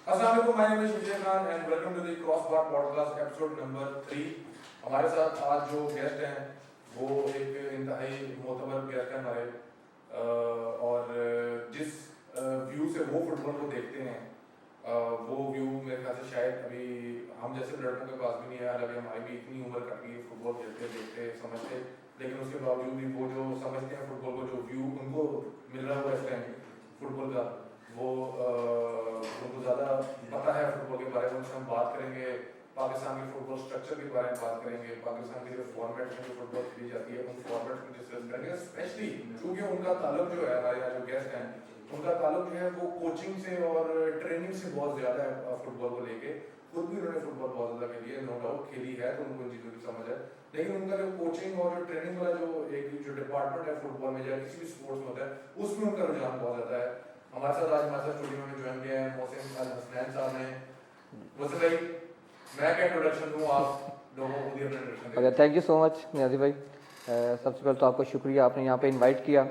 अस्सलाम वालेकुम, my name is Vijay Khan and welcome to the Crossbar podcast episode number 3। हमारे साथ आज जो गेस्ट हैं वो एक इंतहाई मोतबर गेस्ट हैं हमारे, और जिस व्यू से वो फुटबॉल को देखते हैं वो व्यू मेरे ख्याल से शायद अभी हम जैसे लड़कों के पास भी नहीं है। हालांकि हमारी भी इतनी उम्र कट गई है फुटबॉल खेलते देखते समझते, लेकिन उसके बावजूद भी वो जो समझते हैं फुटबॉल को, जो व्यू उनको मिल रहा है इस टाइम फुटबॉल का, वो उनको ज़्यादा पता है फुटबॉल के बारे में। उनसे हम बात करेंगे पाकिस्तान के फुटबॉल स्ट्रक्चर के बारे में, बात करेंगे पाकिस्तान के जो फॉर्मेट में जो फुटबॉल खेली जाती है उन फॉर्मेट को डिस्कस करेंगे। स्पेशली क्योंकि उनका ताल्लुक जो है, हमारे यहाँ जो गेस्ट हैं उनका ताल्लुक जो है वो कोचिंग से और ट्रेनिंग से बहुत ज़्यादा है फुटबॉल को लेके। खुद भी उन्होंने फुटबॉल बहुत ज़्यादा खेली है, नो डाउट खेली है, तो उनको इन चीज़ों की समझ है। लेकिन उनका जो कोचिंग और जो ट्रेनिंग वाला जो एक जो डिपार्टमेंट है फुटबॉल में या किसी भी स्पोर्ट्स में होता है उसमें उनका रुझान बहुत ज़्यादा है। हमारे साथ आज हमारे साथ स्टूडियो में ज्वाइन किए हैं मोहसिन अल हसनैन साहब ने। मोहसिन भाई, मैं क्या इंट्रोडक्शन दूँ, आप लोगों को भी अपना इंट्रोडक्शन दें। Thank you so much Niazi भाई। सबसे पहले तो आपका शुक्रिया, आपने यहाँ पे इनवाइट किया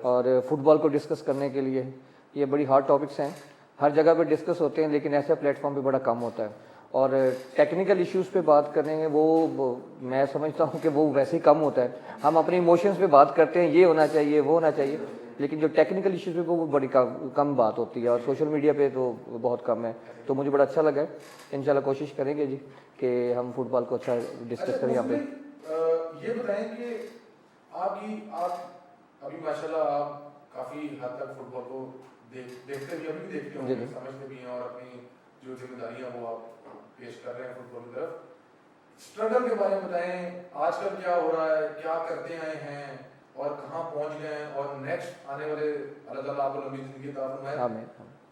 और फुटबॉल को डिस्कस करने के लिए। ये बड़ी हार्ड टॉपिक्स हैं, हर जगह पे डिस्कस होते हैं, लेकिन ऐसे प्लेटफॉर्म पे बड़ा कम होता है। और टेक्निकल इश्यूज़ पे बात करेंगे वो मैं समझता हूँ कि वो वैसे ही कम होता है। हम अपने इमोशंस पे बात करते हैं, ये होना चाहिए वो होना चाहिए, लेकिन जो टेक्निकल इश्यूज़ पे वो बड़ी कम बात होती है, और सोशल मीडिया पे तो बहुत कम है। तो मुझे बड़ा अच्छा लगा है। इंशाल्लाह कोशिश करेंगे जी कि हम फुटबॉल को अच्छा डिस्कस करें यहाँ पे। ये बताएं कि आप अभी माशाल्लाह आप काफ़ी हद तक फुटबॉल को देखते भी, अभी भी देखते होंगे, समझते भी हैं, और अपनी जो जिम्मेदारियां वो आप पेश कर रहे हैं फुटबॉल की तरफ। स्ट्रगल के बारे में बताएं, आजकल क्या हो रहा है, क्या करते आए हैं और कहाँ पहुंच गए हैं, और नेक्स्ट आने वाले अल्लाह ताला आपको लंबी जिंदगी अता फरमाए,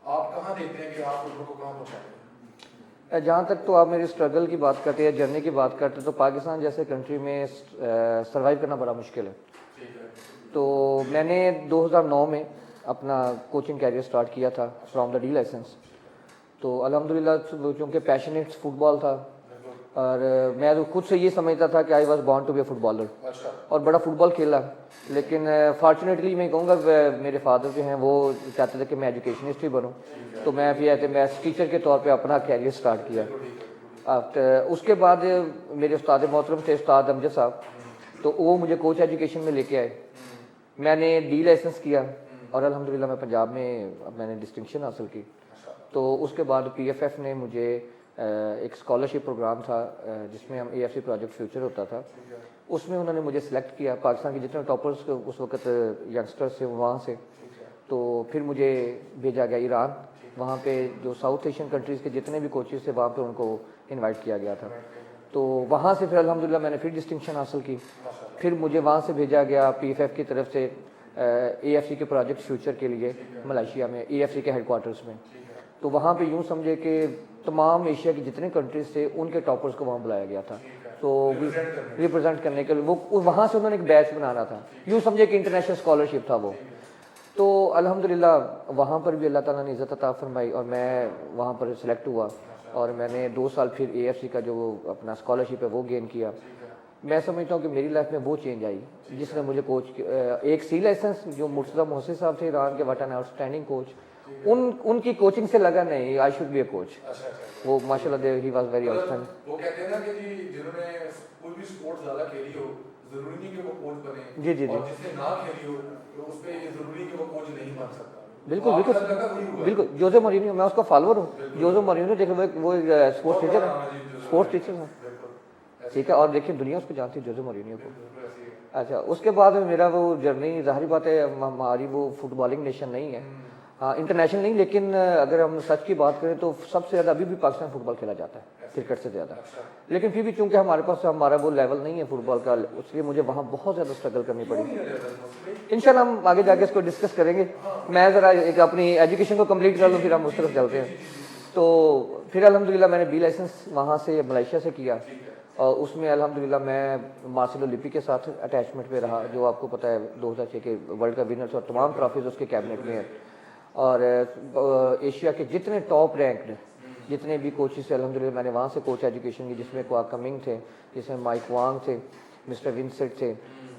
आप कहाँ देखते हैं कि आप फुटबॉल को कहाँ पहुँचाएंगे? जहाँ तक तो आप मेरी स्ट्रगल की बात करते हैं, जर्नी की बात करते हैं, तो पाकिस्तान जैसे कंट्री में सर्वाइव करना बड़ा मुश्किल है। तो मैंने 2009 में अपना कोचिंग कैरियर स्टार्ट किया था फ्रॉम द डी लाइसेंस। तो अल्हम्दुलिल्लाह चूँकि पैशनेट फुटबॉल था, और मैं तो खुद से ये समझता था कि I was born to be a footballer, और बड़ा फुटबॉल खेला। लेकिन फॉर्चुनेटली मैं कहूँगा मेरे फादर जो हैं वो चाहते थे कि मैं एजुकेशनिस्ट ही बनूँ, तो मैं फिर मैथ्स टीचर के तौर पे अपना कैरियर स्टार्ट किया। आफ्टर उसके बाद मेरे उस्ताद मोहतरम थे उस्ताद अमजद साहब, तो वो मुझे कोच एजुकेशन में लेके आए। मैंने डी लाइसेंस किया और अल्हम्दुलिल्लाह मैं पंजाब में मैंने डिस्टिंक्शन हासिल की। तो उसके बाद पीएफएफ ने मुझे एक स्कॉलरशिप प्रोग्राम था जिसमें हम एएफसी प्रोजेक्ट फ्यूचर होता था, उसमें उन्होंने मुझे सिलेक्ट किया। पाकिस्तान के जितने टॉपर्स उस वक्त यंगस्टर्स थे वहाँ से, तो फिर मुझे भेजा गया ईरान। वहाँ पे जो साउथ एशियन कंट्रीज़ के जितने भी कोचेस थे वहाँ पे उनको इनवाइट किया गया था। तो वहाँ से फिर अल्हम्दुलिल्लाह मैंने फिर डिस्टिंक्शन हासिल की। फिर मुझे वहाँ से भेजा गया पीएफएफ की तरफ से एएफसी के प्रोजेक्ट फ्यूचर के लिए मलेशिया में, एएफसी के हेडक्वार्टर्स में। तो वहाँ पे यूँ समझे कि तमाम एशिया की जितने कंट्रीज थे उनके टॉपर्स को वहाँ बुलाया गया था, तो रिप्रेजेंट करने के लिए। वो वहाँ से उन्होंने एक बैच बनाना था, यूँ समझे कि इंटरनेशनल स्कॉलरशिप था वो। तो अल्हम्दुलिल्लाह वहाँ पर भी अल्लाह ताला ने इज़्ज़त अता फरमाई और मैं वहाँ पर सिलेक्ट हुआ, और मैंने 2 साल फिर एएफसी का जो अपना स्कॉलरशिप है वो गेन किया। मैं समझता हूँ कि मेरी लाइफ में वो चेंज आई जिसने मुझे कोच एक सी लाइसेंस जो मुर्तज़ा मोहसिन साहब थे ईरान के, व्हाट एन आउटस्टैंडिंग कोच, उनकी कोचिंग से लगा नहीं I should be A coach. वो माशाल्लाह ही वाज वेरी आउटस्टैंडिंग। वो कहते हैं ना कि जी जिन्होंने कोई भी स्पोर्ट्स ज़्यादा खेली हो जरूरी नहीं कि वो कोच बने, जी जी जी, और जिसने ना खेली हो तो उस पे ये जरूरी कि वो कोच नहीं बन सकता। बिल्कुल बिल्कुल बिल्कुल। जोसे मौरिन्यो, मैं उसका फॉलोअर हूँ। जोसे मौरिन्यो देखो वो स्पोर्ट्स टीचर है, स्पोर्ट्स टीचर है, ठीक है। और देखिए दुनिया उसको जानती है जोसे मौरिन्यो को। अच्छा, उसके बाद मेरा वो जर्नी, जाहिर बात है हमारी वो फुटबॉलिंग नेशन नहीं है, हाँ इंटरनेशनल नहीं, लेकिन अगर हम सच की बात करें तो सबसे ज़्यादा अभी भी पाकिस्तान फुटबॉल खेला जाता है क्रिकेट से ज़्यादा। लेकिन फिर भी चूंकि हमारे पास हमारा वो लेवल नहीं है फुटबॉल का, इसलिए मुझे वहाँ बहुत ज़्यादा स्ट्रगल करनी पड़ी। इंशाल्लाह हम आगे जाके इसको डिस्कस करेंगे। मैं ज़रा एक अपनी एजुकेशन को कम्प्लीट कर लूँ, फिर हम उस तरफ चलते हैं। तो फिर अल्हम्दुलिल्लाह मैंने बी लाइसेंस वहाँ से मलेशिया से किया, और उसमें अल्हम्दुलिल्लाह मैं मार्सेलो लिपि के साथ अटैचमेंट में रहा, जो आपको पता है 2006 के वर्ल्ड का विनर और तमाम ट्रॉफीज़ उसके कैबिनेट में है। और एशिया के जितने टॉप रैंक्ड जितने भी कोचेस थे अल्हम्दुलिल्लाह मैंने वहाँ से कोच एजुकेशन की, जिसमें क्वाक कमिंग थे, जिसमें माइक वांग थे, मिस्टर विंसेंट थे,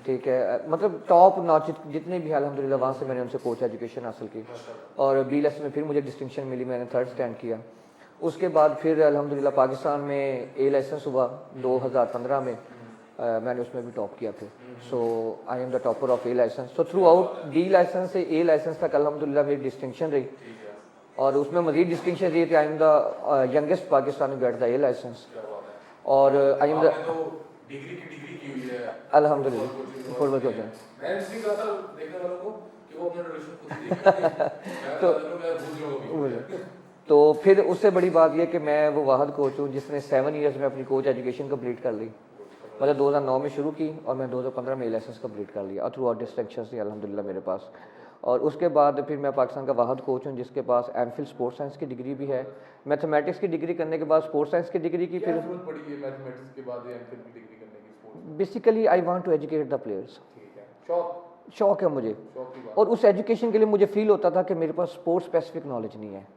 ठीक है, मतलब टॉप नॉच जितने भी अल्हम्दुलिल्लाह वहाँ से मैंने उनसे कोच एजुकेशन हासिल की। और बी लेस में फिर मुझे डिस्टिंक्शन मिली, मैंने 3rd स्टैंड किया। उसके बाद फिर अल्हम्दुलिल्लाह पाकिस्तान में ए लाइसेंस हुआ 2015 में, मैंने उसमें भी टॉप किया फिर। So I am the topper of A license. So throughout D license से ए लाइसेंस तक अल्हम्दुलिल्लाह मेरी डिस्टिंक्शन रही, और उसमें मज़ीद डिस्टिंक्शन रही थी I am the youngest Pakistani get the A licence, और आई एम द डिग्री की हुई है अल्हम्दुलिल्लाह फुटबॉल कोच। मैं इसलिए कहा था देखने वालों को कि वो अपना ट्रेडिशन खुद ही देखेंगे। तो मैं भूल जाऊंगा। तो फिर उससे बड़ी बात यह कि मैं वो वाहद कोच हूँ जिसने 7 ईयर्स में अपनी कोच एजुकेशन कंप्लीट कर ली। मतलब 2009 में शुरू की और मैं 2015 में लाइसेंस कंप्लीट कर लिया, और थ्रू आउट डिस्टिंक्शन थी अल्हम्दुलिल्लाह मेरे पास। और उसके बाद फिर मैं पाकिस्तान का वाहद कोच हूँ जिसके पास एमफिल स्पोर्ट्स साइंस की डिग्री भी है। मैथमेटिक्स की डिग्री करने के बाद स्पोर्ट्स साइंस की डिग्री की, फिर मैथमेटिक्स के बाद एमफिल की डिग्री करने की sports. Basically I want to educate the players. ठीक है, शौक है मुझे, और उस एजुकेशन के लिए मुझे फील होता था कि मेरे पास स्पोर्ट्स स्पेसिफिक नॉलेज नहीं है,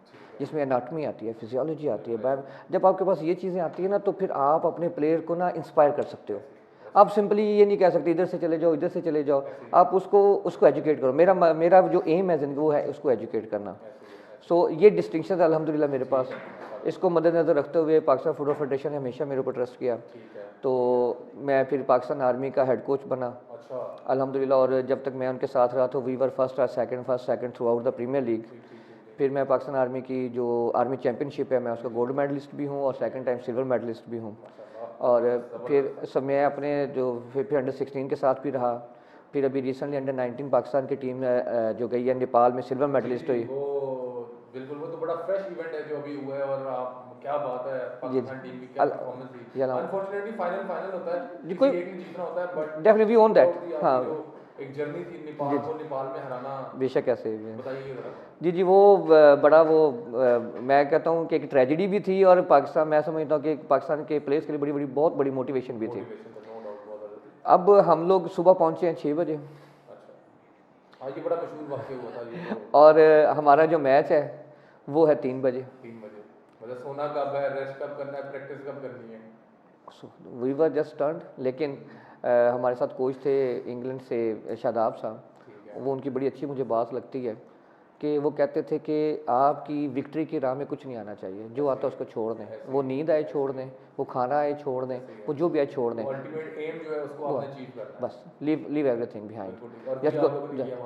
जिसमें एनाटमी आती है, फिजियोलॉजी आती है। जब आपके पास ये चीज़ें आती है ना, तो फिर आप अपने प्लेयर को ना इंस्पायर कर सकते हो। आप सिंपली ये नहीं कह सकते इधर से चले जाओ, इधर से चले जाओ, आप उसको एजुकेट करो। मेरा जो एम है वो है उसको एजुकेट करना। सो ये डिस्टिंक्शन अल्हम्दुलिल्लाह मेरे पास। इसको मद्देनज़र रखते हुए पाकिस्तान फुटबॉल फेडरेशन ने हमेशा मेरे ऊपर ट्रस्ट किया, तो मैं फिर पाकिस्तान आर्मी का हेड कोच बना अल्हम्दुलिल्लाह। और जब तक मैं उनके साथ रहा तो we were first second throughout the Premier League. फिर मैं पाकिस्तान आर्मी की जो आर्मी चैम्पियनशिप है मैं उसका गोल्ड मेडलिस्ट भी हूँ और सेकंड टाइम सिल्वर मेडलिस्ट भी हूँ। और फिर सब मैं अपने जो फिर अंडर 16 के साथ भी रहा। फिर अभी रिसेंटली अंडर 19 पाकिस्तान की टीम जो गई है नेपाल में सिल्वर मेडलिस्ट हुई। बिल्कुल, वो तो बड़ा फ्रेश इवेंट है जो अभी हुआ है, और आप क्या बात है पाकिस्तान टीम की क्या परफॉर्मेंस थी। अनफॉर्चूनेटली फाइनल होता है, किसी एक ने जीतना होता है, but definitely we own that. हाँ, एक जर्नी थी नेपाल को नेपाल में हराना, बेशक ऐसे बताइए जरा। जी वो बड़ा वो मैं कहता हूँ कि एक ट्रेजेडी भी थी, और पाकिस्तान मैं समझता हूँ कि पाकिस्तान के प्लेयर्स के लिए बहुत बड़ी मोटिवेशन भी थी। अब हम लोग सुबह पहुँचे हैं 6 बजे। हाँ, ये बड़ा मशहूर वाक़या हुआ था ये तो। और हमारा जो मैच है वो है 3 बजे। मतलब सोना कब है, रेस्ट कब करना है, प्रैक्टिस कब करनी है। वी वर जस्ट टर्न्ड, लेकिन हमारे साथ कोच थे इंग्लैंड से शादाब साहब, वो उनकी बड़ी अच्छी मुझे बात लगती है कि वो कहते थे कि आपकी विक्ट्री की राह में कुछ नहीं आना चाहिए, जो आता है उसको छोड़ दें, वो नींद आए छोड़ दें, वो खाना आए छोड़ दें, वो जो भी आए छोड़ दें, अल्टीमेट एम जो है उसको आपने अचीव करना है, बस लीव एवरीथिंग बिहाइंड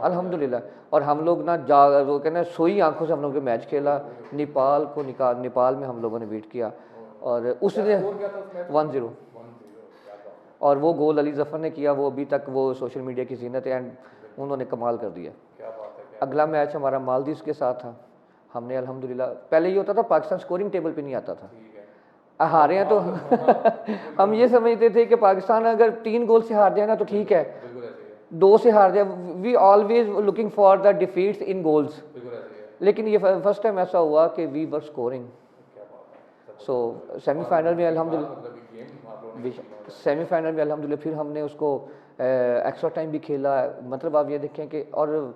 अल्हम्दुलिल्लाह। और हम लोग ना वो कहना सोई आंखों से हम लोग मैच खेला, नेपाल में हम लोगों ने बीट किया, और उस दिन 1-0, और वो गोल अली जफ़र ने किया, वो अभी तक वो सोशल मीडिया की जीनत है, एंड उन्होंने कमाल कर दिया। अगला मैच हमारा मालदीव्स के साथ था, हमने अल्हम्दुलिल्लाह, पहले ये होता था पाकिस्तान स्कोरिंग टेबल पे नहीं आता था, हारे हैं तो हम ये समझते थे कि पाकिस्तान अगर 3 गोल से हार जाए ना तो ठीक है, 2 से हार जाए, we always looking for the defeats in goals. लेकिन ये फर्स्ट टाइम ऐसा हुआ कि we were scoring. So semifinal में अल्हम्दुलिल्लाह फिर हमने उसको एक्स्ट्रा टाइम भी खेला। मतलब आप ये देखें कि, और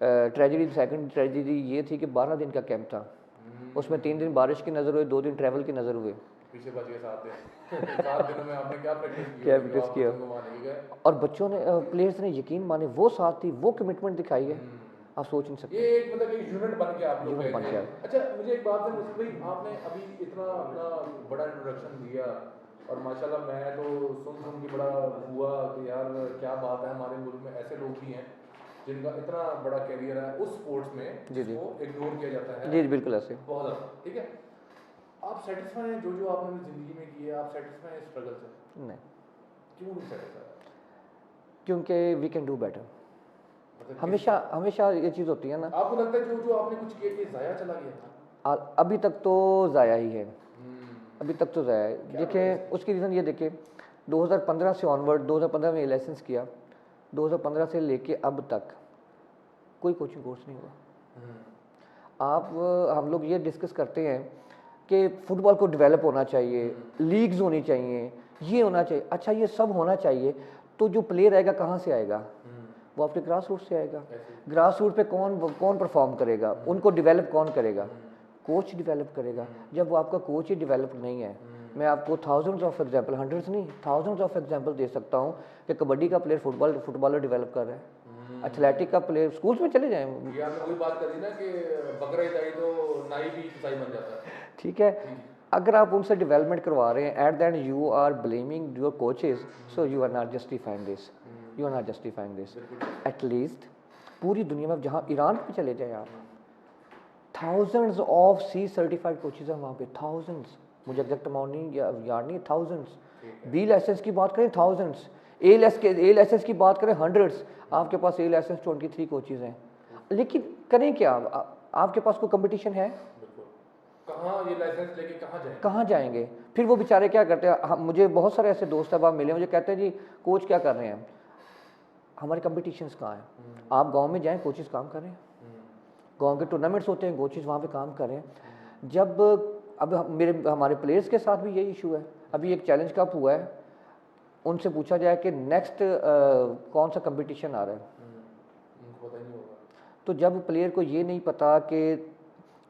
सेकंड ट्रेजेडी ये थी कि 12 दिन का कैंप था, उसमें 3 दिन बारिश की नज़र हुए, 2 दिन ट्रैवल की नज़र हुए। पीछे बच गए 7 दिन 7 दिनों में आपने क्या प्रैक्टिस किया, और बच्चों ने प्लेयर्स ने यकीन माने, वो साथ थी, वो कमिटमेंट दिखाई है, आप सोच नहीं सकते। ये एक मतलब एक यूनिट बन गया आप लोग बन गया। अच्छा, मुझे एक बात है मुझे भाई, आपने अभी इतना अपना बड़ा इंट्रोडक्शन दिया, और माशाल्लाह मैं तो सुन के बड़ा हुआ कि यार क्या बात है, हमारे मुल्क में ऐसे लोग भी हैं जिनका इतना बड़ा कैरियर है उस स्पोर्ट्स में जिसको इग्नोर किया जाता है। जी बिल्कुल ऐसे, बहुत ज़्यादा। ठीक है, आप सेटिस्फाई हैं जो आपने ज़िंदगी में किया, आप सेटिस्फाई हैं स्ट्रगल से? नहीं। क्यों नहीं सेटिस्फाई? क्योंकि वी कैन डू बेटर। हमेशा ये चीज़ होती है ना, आपको लगता है जो आपने कुछ किया कि ज़ाया चला गया? अभी तक तो ज़ाया ही है, अभी तक तो ज़ाया है। देखें उसकी रीज़न ये देखें, 2015 से ऑनवर्ड, 2015 में लाइसेंस किया, 2015 से लेके अब तक कोई कोचिंग कोर्स नहीं हुआ। हम लोग ये डिस्कस करते हैं कि फुटबॉल को डेवलप होना चाहिए, लीग्स होनी चाहिए, ये होना चाहिए। अच्छा, ये सब होना चाहिए, तो जो प्लेयर आएगा कहाँ से आएगा? वो आपके ग्रास रूट से आएगा। ग्रास रूट पे कौन परफॉर्म करेगा, उनको डेवलप कौन करेगा? कोच डेवलप करेगा। जब वो आपका कोच ही डेवलप नहीं है, मैं आपको थाउजेंड्स ऑफ एग्जांपल, हंड्रेड्स नहीं, थाउजेंड्स ऑफ एग्जांपल दे सकता हूँ कि कबड्डी का प्लेयर फुटबॉलर डेवलप कर रहा है, एथलेटिक का प्लेयर, स्कूल्स में चले जाएं। ये आपने वही बात करी ना कि बकरा ईसाई तो नाई भी ईसाई बन जाता है। ठीक है, अगर आप उनसे डेवलपमेंट करवा रहे हैं, at the end you are blaming your coaches, so you are not justifying this, you are not justifying this. At least पूरी दुनिया में, जहाँ ईरान पे चले जाए आप, thousands of C certified coaches हैं वहाँ पे, थाउजेंड्स, मुझे एग्जैक्ट अमाउंट नहीं याद नहीं, थाउजेंड्स। बी लाइसेंस की बात करें थाउजेंड्स, ए लाइसेंस की बात करें हंड्रेड्स। आपके पास ए लाइसेंस 23 कोचेज हैं, लेकिन करें क्या? आपके पास कोई कंपटीशन है? कहाँ ये लाइसेंस लेके कहाँ जाएंगे? फिर वो बेचारे क्या करते हैं, मुझे बहुत सारे ऐसे दोस्त अब मिले, मुझे कहते हैं जी कोच क्या कर रहे हैं, हमारे कंपटीशंस कहाँ हैं? आप गांव में जाएं, कोचेस काम कर रहे हैं, गांव के टूर्नामेंट्स होते हैं, कोचेस वहाँ पे काम कर रहे हैं। जब अब हमारे प्लेयर्स के साथ भी यही इशू है। अभी एक चैलेंज कप हुआ है, उनसे पूछा जाए कि नेक्स्ट कौन सा कंपटीशन आ रहा है, पता नहीं होगा। तो जब प्लेयर को ये नहीं पता कि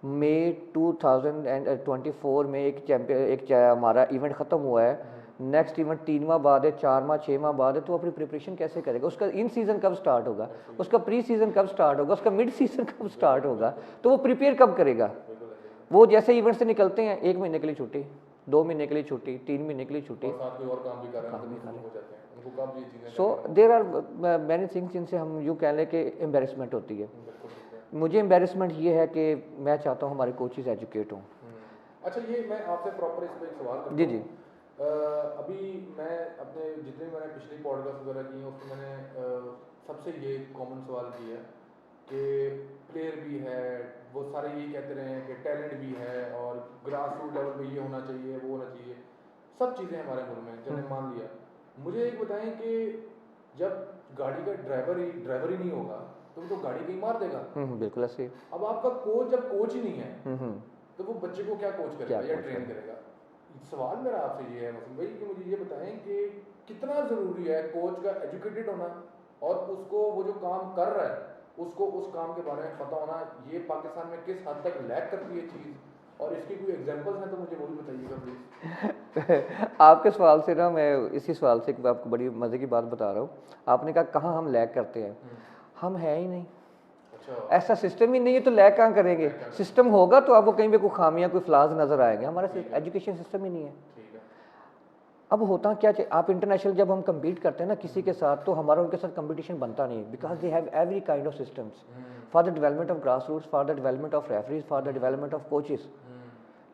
मई 2024 में एक हमारा इवेंट ख़त्म हुआ है, नेक्स्ट इवेंट 3 माह बाद है, 4 माह 6 माह बाद है, तो अपनी प्रिपरेशन कैसे करेगा? उसका इन सीज़न कब स्टार्ट होगा, उसका प्री सीज़न कब स्टार्ट होगा, उसका मिड सीज़न कब स्टार्ट होगा, तो वो प्रिपेयर कब करेगा? वो जैसे इवेंट से निकलते हैं, 1 महीने के लिए छुट्टी, 2 महीने के लिए छुट्टी, 3 महीने के लिए छुट्टी, और काम भी कर रहे हैं। So there are many things जिनसे हम यूँ कह लें कि एम्बेरसमेंट होती है। मुझे एम्बेरसमेंट ये है कि मैं चाहता हूँ हमारे कोचेज़ एजुकेट हों। अच्छा, ये मैं आपसे प्रॉपर इस पर एक सवाल करता हूँ। जी। अभी मैं अपने जितने भी मैंने पिछली पॉडकास्ट वगैरह की हैं उसमें मैंने सबसे ये कॉमन सवाल किया कि प्लेयर भी है, वो सारे यही कहते रहे हैं कि टैलेंट भी है और ग्रास रूट लेवल पे ये होना चाहिए, वो होना चाहिए, सब चीज़ें हमारे मुल्क में, चले मान लिया। मुझे एक बताएं कि जब गाड़ी का ड्राइवर ही नहीं होगा तो वो तो गाड़ी कहीं मार देगा। बिल्कुल ऐसे। अब आपका कोच जब कोच ही नहीं है तो वो बच्चे को क्या कोच करेगा या ट्रेन करेगा? सवाल मेरा आपसे ये है मसलन भाई कि मुझे ये बताएं कि कितना ज़रूरी है कोच का एजुकेटेड होना और उसको वो जो काम कर रहा है उसको उस काम के बारे में पता होना। ये पाकिस्तान में किस हद तक लैक करती है चीज़, और इसकी कोई एग्जांपल्स हैं तो मुझे वो भी बताइएगा प्लीज़। आपके सवाल से ना, मैं इसी सवाल से आपको बड़ी मज़े की बात बता रहा हूँ। आपने कहा कहाँ हम लैक करते हैं, हम है ही नहीं। अच्छा। ऐसा सिस्टम ही नहीं है तो लैक कहाँ करेंगे? सिस्टम होगा तो आपको कहीं पे कोई खामियां, कोई फ्लाज नज़र आएंगे। हमारा एजुकेशन सिस्टम ही नहीं है। अब होता क्या चाहिए, आप इंटरनेशनल जब हम कम्पीट करते हैं ना किसी के साथ, तो हमारा उनके साथ कंपटीशन बनता नहीं, because they have every kind of systems for the development of grass roots, for the development of referees, for the development of coaches,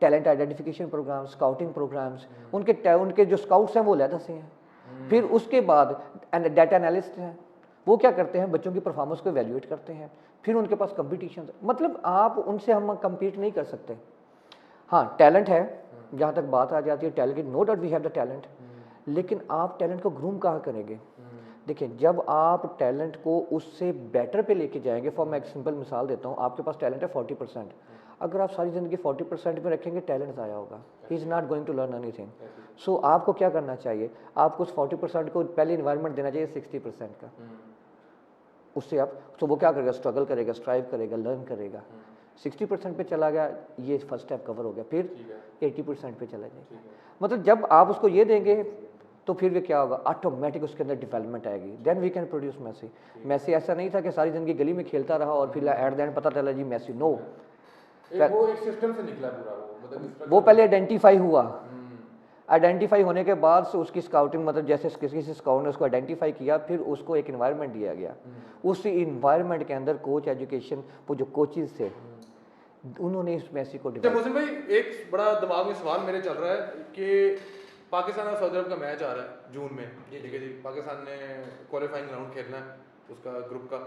talent identification programmes, scouting programmes. उनके जो स्काउट्स हैं वो अलग से हैं। फिर उसके बाद डाटा एनालिस्ट हैं, वो क्या करते हैं, बच्चों की परफॉर्मेंस को एवेल्युएट करते हैं। फिर उनके पास कंपटीशन, मतलब आप उनसे हम कम्पीट नहीं कर सकते। हाँ, टैलेंट है, जहाँ तक बात आ जाती है talent, no doubt we have the talent, लेकिन आप टैलेंट को ग्रूम कहाँ करेंगे? देखिए, जब आप टैलेंट को उससे बेटर पे लेके जाएंगे, फॉर मैं एक सिंपल मिसाल देता हूँ, आपके पास टैलेंट है 40%, अगर आप सारी ज़िंदगी 40% में रखेंगे, टैलेंट ज़ाया होगा, he is not going to learn anything. So आपको क्या करना चाहिए, आपको उस 40% को पहले इन्वायरमेंट देना चाहिए 60% का। उससे आप, तो वो क्या करेगा, स्ट्रगल करेगा, स्ट्राइव करेगा, लर्न करेगा। 60% पे चला गया, ये फर्स्ट स्टेप कवर हो गया, फिर 80% पे चला जाएगा। मतलब जब आप उसको ये देंगे तो फिर वे क्या होगा, ऑटोमेटिक उसके अंदर डेवलपमेंट आएगी, then we can produce Messi. Messi ऐसा नहीं था कि सारी ज़िंदगी गली में खेलता रहा और फिर एट द एंड पता चला जी मैसी, नो। वो एक सिस्टम से निकला पूरा, वो पहले आइडेंटिफाई हुआ, आइडेंटिफाई होने के बाद से उसकी स्काउटिंग, मतलब जैसे किसी स्काउट ने उसको आइडेंटिफाई किया, फिर उसको एक इन्वायरमेंट दिया गया। उस इन्वायरमेंट के अंदर कोच एजुकेशन, वो जो कोचेज थे, उन्होंने इस मैसी को डेवलप। मोहसिन भाई, एक बड़ा दिमाग में सवाल मेरे चल रहा है कि पाकिस्तान और सऊदी अरब का मैच आ रहा है जून में, ठीक है जी, पाकिस्तान ने क्वालिफाइंग राउंड खेलना है उसका ग्रुप का।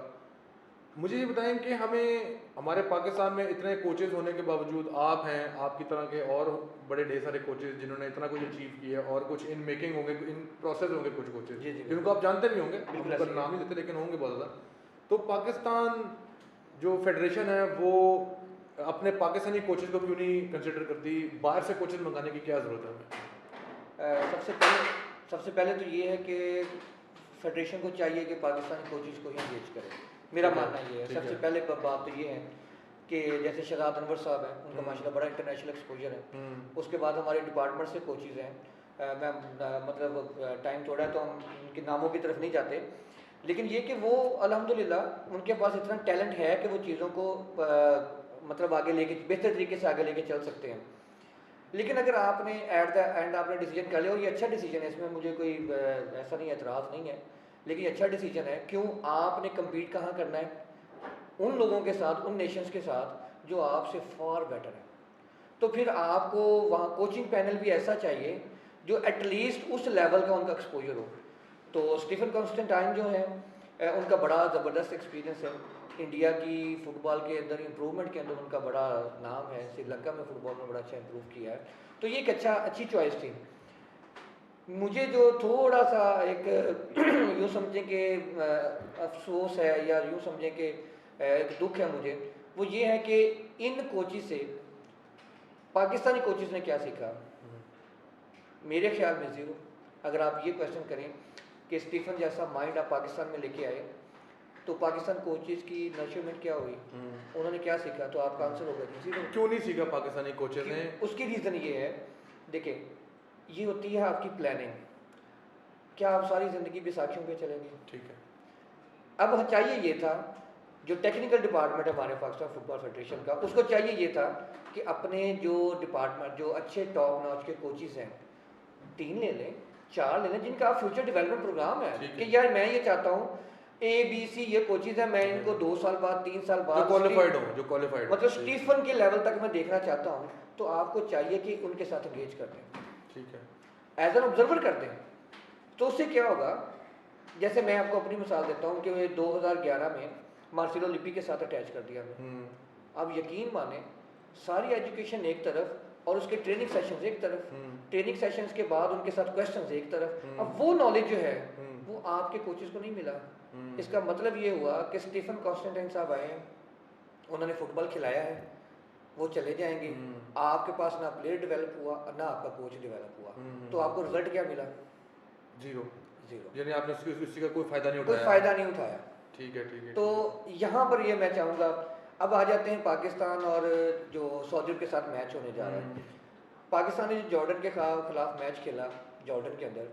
मुझे ये बताएं कि हमें, हमारे पाकिस्तान में इतने कोचेज होने के बावजूद, आप हैं, आपकी तरह के और बड़े ढेर सारे कोचेज जिन्होंने इतना कुछ अचीव किया, और कुछ इन मेकिंग होंगे, इन प्रोसेस होंगे कुछ कोचेज जिनको आप जानते भी होंगे, बिल्कुल नाम नहीं लेते लेकिन होंगे बहुत ज़्यादा। तो पाकिस्तान जो फेडरेशन है वो अपने पाकिस्तानी कोचेज को क्यों नहीं कंसिडर करती, बाहर से कोचेज मंगाने की क्या ज़रूरत है? सबसे पहले तो ये है कि फेडरेशन को चाहिए कि पाकिस्तानी कोचेज को ही एंगेज करे, मेरा मानना ये है। सबसे पहले बात तो ये है कि जैसे शहजाद अनवर साहब हैं, उनका माशाल्लाह बड़ा इंटरनेशनल एक्सपोजर है। उसके बाद हमारे डिपार्टमेंट से कोचेज हैं, मैं मतलब टाइम थोड़ा है तो हम उनके नामों की तरफ नहीं जाते, लेकिन ये कि वो अल्हम्दुलिल्लाह उनके पास इतना टैलेंट है कि वो चीज़ों को मतलब आगे लेके, बेहतर तरीके से आगे लेके चल सकते हैं। लेकिन अगर आपने एट द एंड आपने डिसीजन कर लिया, और ये अच्छा डिसीजन है, इसमें मुझे कोई ऐसा नहीं एतराज़ नहीं है, लेकिन ये अच्छा डिसीजन है। क्यों? आपने कम्पीट कहाँ करना है? उन लोगों के साथ, उन नेशंस के साथ जो आपसे फार बेटर है। तो फिर आपको वहाँ कोचिंग पैनल भी ऐसा चाहिए जो एटलीस्ट उस लेवल का उनका एक्सपोजर हो। तो स्टीफन कॉन्स्टेंटाइन जो है उनका बड़ा ज़बरदस्त एक्सपीरियंस है। इंडिया की फ़ुटबॉल के अंदर इम्प्रूवमेंट के अंदर उनका बड़ा नाम है। श्रीलंका में फ़ुटबॉल में बड़ा अच्छा इम्प्रूव किया है। तो ये एक अच्छी चॉइस थी। मुझे जो थोड़ा सा एक यूँ समझें कि अफसोस है, या यूँ समझें कि एक दुख है मुझे, वो ये है कि इन कोचिज से पाकिस्तानी कोचिज ने क्या सीखा? मेरे ख्याल में ज़ीरो। अगर आप ये क्वेश्चन करें कि स्टीफन जैसा माइंड आप पाकिस्तान में लेके आए तो पाकिस्तान कोचेज़ की नर्चरमेंट क्या हुई, उन्होंने क्या सीखा? तो आपका आंसर होगा जी ज़ीरो। क्यों नहीं सीखा पाकिस्तानी कोचेज ने? उसकी रीज़न ये है, देखिए, ये होती है आपकी प्लानिंग। क्या आप सारी ज़िंदगी बैसाखियों पे चलेंगे? ठीक है। अब चाहिए ये था, जो टेक्निकल डिपार्टमेंट है हमारे पाकिस्तान फुटबॉल फेडरेशन का, उसको चाहिए ये था कि अपने जो डिपार्टमेंट, जो अच्छे टॉप नॉच के कोचेज़ हैं, 3 ले लें, 4 ले लें, जिनका आपका फ्यूचर डेवलपमेंट प्रोग्राम है कि यार मैं ये चाहता हूँ ABC ये कोचेज़ हैं, मैं इनको 2 साल बाद, 3 साल बाद जो क्वालिफाइड मतलब स्टीफन के लेवल तक मैं देखना चाहता हूँ, तो आपको चाहिए कि उनके साथ एंगेज कर दें। ठीक है। एज एन ऑब्जर्वर कर दें। तो उससे क्या होगा, जैसे मैं आपको अपनी मिसाल देता हूँ कि 2011 में मार्सिलो लिपि के साथ अटैच कर दिया हमने। अब यकीन माने, सारी एजुकेशन एक तरफ और उसके ट्रेनिंग सेशंस एक तरफ, ट्रेनिंग सेशंस के बाद उनके साथ क्वेश्चंस एक तरफ। अब वो नॉलेज जो है वो आपके कोचेस को नहीं मिला। इसका मतलब ये हुआ कि स्टीफन कॉन्स्टेंटाइन साहब आए हैं, उन्होंने फुटबॉल खिलाया है, वो चले जाएंगे, आपके पास ना प्लेयर डेवलप हुआ ना आपका कोच डेवलप हुआ, तो आपको रिजल्ट क्या मिला? जीरो। जीरो। यानी आपने उसका कोई फायदा नहीं कोई फ़ायदा नहीं उठाया। ठीक है, ठीक है। तो यहाँ पर ये मैं चाहूँगा, अब आ जाते हैं पाकिस्तान और जो सऊदी के साथ मैच होने जा रहा है। पाकिस्तान ने जो जॉर्डन के खिलाफ मैच खेला, जॉर्डन के अंदर,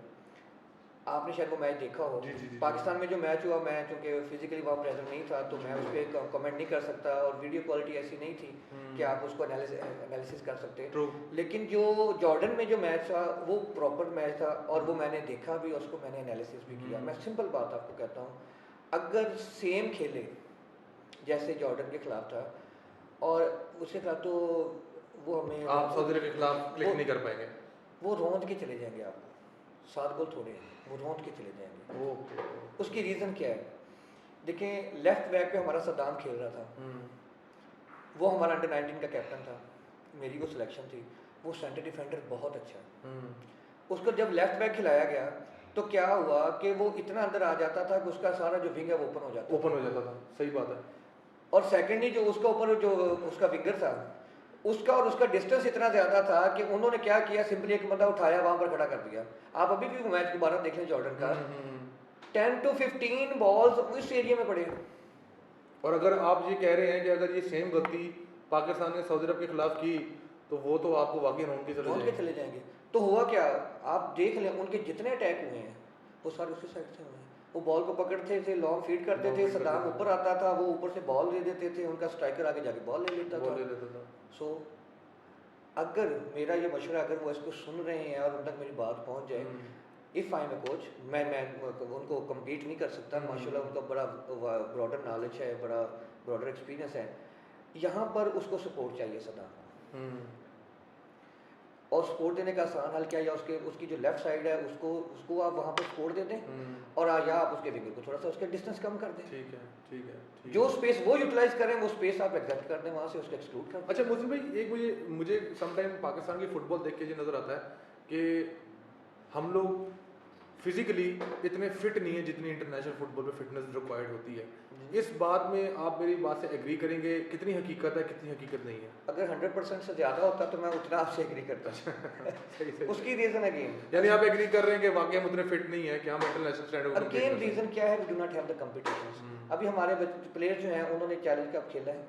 आपने शायद वो मैच देखा हो। पाकिस्तान में जो मैच हुआ, मैं चूँकि फिजिकली वहाँ प्रेजेंट नहीं था तो मैं उस पर कमेंट नहीं कर सकता, और वीडियो क्वालिटी ऐसी नहीं थी कि आप उसको एनालिसिस कर सकते। लेकिन जो जॉर्डन में जो मैच था वो प्रॉपर मैच था, और वो मैंने देखा भी, उसको मैंने एनालिसिस भी किया। मैं सिंपल बात आपको कहता हूँ, अगर सेम खेले जैसे जॉर्डन के खिलाफ था और उसके खिलाफ, तो वो हमें, आप सऊदी अरब के खिलाफ क्लिक नहीं कर पाएंगे। वो रौंद के चले जाएंगे, आपको 7 गोल थोड़े हैं, वो रौंद के चले जाएंगे। उसकी रीज़न क्या है? देखें, लेफ्ट बैक पे हमारा सद्दाम खेल रहा था, वो हमारा अंडर 19 का कैप्टन था, मेरी वो सिलेक्शन थी। वो सेंटर डिफेंडर बहुत अच्छा है। उसको जब लेफ्ट बैक खिलाया गया तो क्या हुआ कि वो इतना अंदर आ जाता था कि उसका सारा जो विंग है वो ओपन हो जाता था। सही बात है। और सेकेंडली जो उसका ऊपर जो उसका विंगर था, उसका और उसका डिस्टेंस इतना ज़्यादा था कि उन्होंने क्या किया, सिंपली एक बंदा उठाया, वहाँ पर खड़ा कर दिया। आप अभी भी मैच दोबारा देख लें जॉर्डन का, 10 to 15 बॉल्स उस एरिया में पड़े। और अगर आप ये कह रहे हैं कि अगर ये सेम गलती पाकिस्तान ने सऊदी अरब के खिलाफ की तो वो तो आपको वाकई रौंद के चले जाएंगे। तो हुआ क्या, आप देख लें, उनके जितने अटैक हुए हैं वो सारे उसी साइड से हुए हैं। वो बॉल को पकड़ते थे, लॉन्ग फीड करते थे, सद्दाम ऊपर आता था, वो ऊपर से बॉल दे देते थे, उनका स्ट्राइकर आगे जाके बॉल ले लेता था। सो अगर मेरा ये मशवरा, अगर वो इसको सुन रहे हैं और उन तक मेरी बात पहुंच जाए, if I am a coach, मैं उनको कम्पीट नहीं कर सकता, माशाल्लाह उनका बड़ा ब्रॉडर नॉलेज है, बड़ा ब्रॉडर एक्सपीरियंस है, यहाँ पर उसको सपोर्ट चाहिए सद्दाम को। और सपोर्ट देने का आसान हल क्या है, या उसकी जो लेफ्ट साइड है उसको आप वहाँ पर सपोर्ट दे दें, और या आप उसके विंगर को थोड़ा सा उसके डिस्टेंस कम कर दें। ठीक है। जो स्पेस वो यूटिलाइज करें, वो स्पेस आप एक्सेप्ट कर दें, वहाँ से उसको एक्सक्लूड कर दें। अच्छा मुस्लिम भाई, एक मुझे समटाइम पाकिस्तान की फुटबॉल देख के ये नज़र आता है कि हम लोग फिजिकली इतने फिट नहीं है जितनी इंटरनेशनल फुटबॉल में फिटनेस रिक्वायर्ड होती है। इस बात में आप मेरी बात से एग्री करेंगे? कितनी हकीकत है, कितनी हकीकत नहीं है? अगर 100% से ज़्यादा होता तो मैं उतना आपसे एग्री करता। सही। उसकी रीज़न अगेन, यानी आप एग्री कर रहे हैं कि वाकई हम उतने फिट नहीं है कि हम इंटरनेशनल स्टैंडर्ड को अगेन रीज़न क्या है, we do not have the competitions. अभी हमारे प्लेयर जो हैं उन्होंने चैलेंज कप खेला है।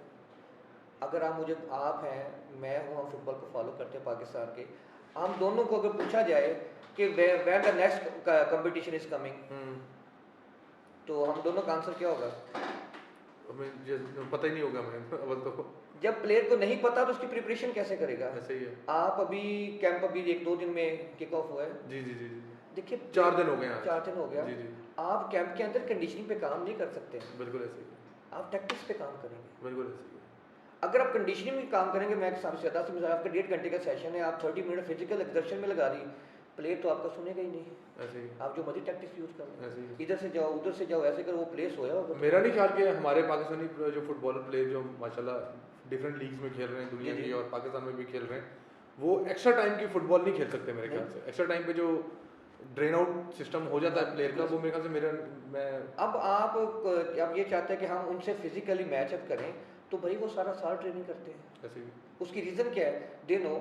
अगर आप हैं, मैं हूँ, हम फुटबॉल को फॉलो करते हैं पाकिस्तान के, हम दोनों को अगर पूछा जाए कि when the next competition is coming, तो हम दोनों का आंसर क्या होगा? हमें पता ही नहीं होगा। मैं तो जब प्लेयर को नहीं पता तो उसकी प्रिपरेशन कैसे करेगा? ऐसे ही है। आप अभी कैंप अभी 1-2 दिन में किक ऑफ हुआ है। जी जी जी जी देखिए 4 दिन हो गए हैं आज। 4 दिन हो गया। जी जी आप कैंप के अंदर कंडीशनिंग पे काम नहीं कर सकते, बिल्कुल ऐसे ही है। आप टैक्टिक्स पे काम करेंगे। बिल्कुल ऐसे ही है। अगर आप कंडीशनिंग में काम करेंगे, मैं सबसे ज़्यादा से मिसाल आपका 1.5 घंटे का सेशन है, आप 30 मिनट फिजिकल एक्सर्शन में लगा दी, प्लेयर तो आपका सुनेगा ही नहीं। ऐसे ही आप जो मर्जी टैक्टिक्स यूज कर ऐसे ही लें, है। इधर से जाओ उधर से जाओ, ऐसे कर वो प्लेस होया होगा। मेरा नहीं ख्याल कि हमारे पाकिस्तानी जो फुटबॉलर प्लेयर जो माशाल्लाह डिफरेंट लीग्स में खेल रहे हैं दुनिया जी, जी। की और पाकिस्तान में भी खेल रहे हैं, वो एक्स्ट्रा टाइम की फुटबॉल नहीं खेल सकते मेरे ख्याल से। एक्स्ट्रा टाइम पे जो ड्रेन आउट सिस्टम हो जाता है प्लेयर का, वो मेरे ख्याल से मैं अब आप अब ये चाहते हैं कि हम उनसे फिजिकली मैचअप करें, तो भाई वो सारा साल ट्रेनिंग करते हैं। ऐसे ही उसकी रीज़न क्या है? दे नो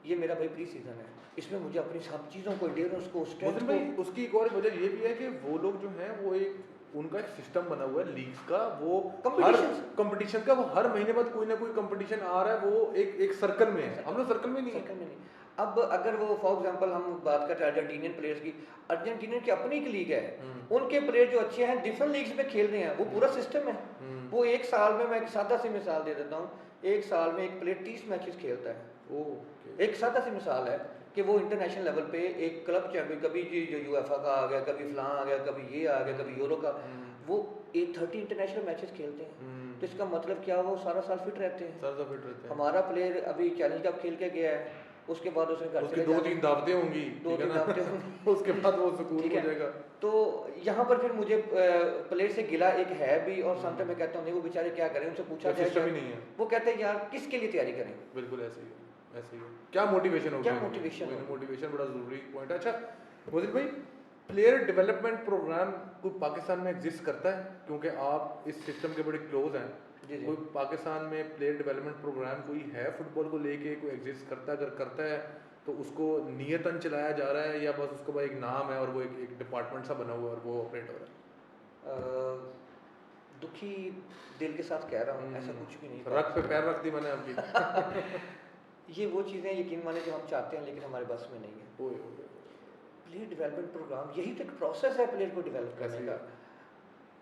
ये मेरा भाई प्री सीजन है, इसमें मुझे अपनी सब चीज़ों को एंड्योरेंस को स्ट्रेंथ मोहसिन को भाई उसकी एक और वजह ये भी है कि वो लोग जो हैं वो एक उनका एक सिस्टम बना हुआ है लीग्स का, वो कंपटीशन का, वो हर महीने बाद कोई ना कोई कंपटीशन आ रहा है, वो एक सर्कल में है। हम लोग सर्कल में नहीं है। सर्कल में नहीं। अब अगर वो फॉर एग्जांपल हम बात करते हैं अर्जेंटीनियन प्लेयर्स की, अर्जेंटीनियन की अपनी एक लीग है, उनके प्लेयर जो अच्छे हैं डिफरेंट लीग्स में खेल रहे हैं, वो पूरा सिस्टम है। वो एक साल में, मैं एक सादा सी मिसाल दे देता हूँ, एक साल में एक प्लेयर 30 मैचेस खेलता है। एक सादा सी मिसाल है कि वो इंटरनेशनल लेवल पे एक क्लब चैंपियन, कभी जो यूएफए का आ गया, कभी फलां आ गया, कभी ये आ गया, कभी यूरो का, वो 30 इंटरनेशनल मैचेस खेलते हैं। तो इसका मतलब क्या, वो सारा साल फिट रहते हैं। सारा साल फिट रहते हैं। हमारा प्लेयर अभी चैलेंज कप खेल के गया है, उसके बाद उसने घर उसकी 2-3 दावतें होंगी, 2-3 दावतें होंगी उसके बाद वो सुकून हो जाएगा। तो यहाँ पर फिर मुझे प्लेयर से गिला एक है भी, और समटाइम मैं कहता हूँ नहीं वो बेचारे क्या करें, उनसे पूछा जाए सिस्टम ही नहीं है। वो कहते हैं यार किसके लिए तैयारी करें। बिल्कुल ऐसे ही है, ऐसे ही है। क्या मोटिवेशन होगी, क्या मोटिवेशन, मोटिवेशन बड़ा जरूरी पॉइंट है। अच्छा मोहसिन भाई, प्लेयर डेवलपमेंट प्रोग्राम कोई पाकिस्तान में एग्जिस्ट करता है? क्योंकि आप इस सिस्टम के बड़े क्लोज हैं, कोई पाकिस्तान में प्लेयर डेवलपमेंट प्रोग्राम कोई है फुटबॉल को लेके, कोई एग्जिस्ट करता है? अगर करता है तो उसको नियतन चलाया जा रहा है, या बस उसका भाई एक नाम है और वो एक डिपार्टमेंट सा बना हुआ है और वो ऑपरेट हो रहा है? दुखी दिल के साथ कह रहा हूँ, ऐसा कुछ भी नहीं। रख पे पैर रख दी मैंने आपकी। ये वो चीज़ें यकीन माने जो हम चाहते हैं लेकिन हमारे बस में नहीं है। प्लेयर डेवलपमेंट प्रोग्राम यही तो एक प्रोसेस है प्लेयर को डेवलप करने का।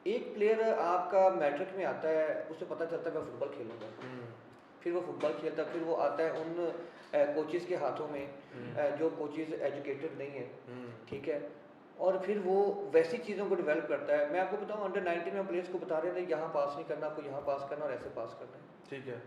एक प्लेयर आपका मैट्रिक में आता है, उसे पता चलता है मैं फुटबॉल खेलूंगा, फिर वो फुटबॉल खेलता है, फिर वो आता है उन कोचेस के हाथों में जो कोचेस एजुकेटेड नहीं है, ठीक है, और फिर वो वैसी चीज़ों को डेवलप करता है। मैं आपको बताऊं अंडर 19 में प्लेयर्स को बता रहे थे यहाँ पास नहीं करना, आपको यहाँ पास करना और ऐसे पास करना है, ठीक है,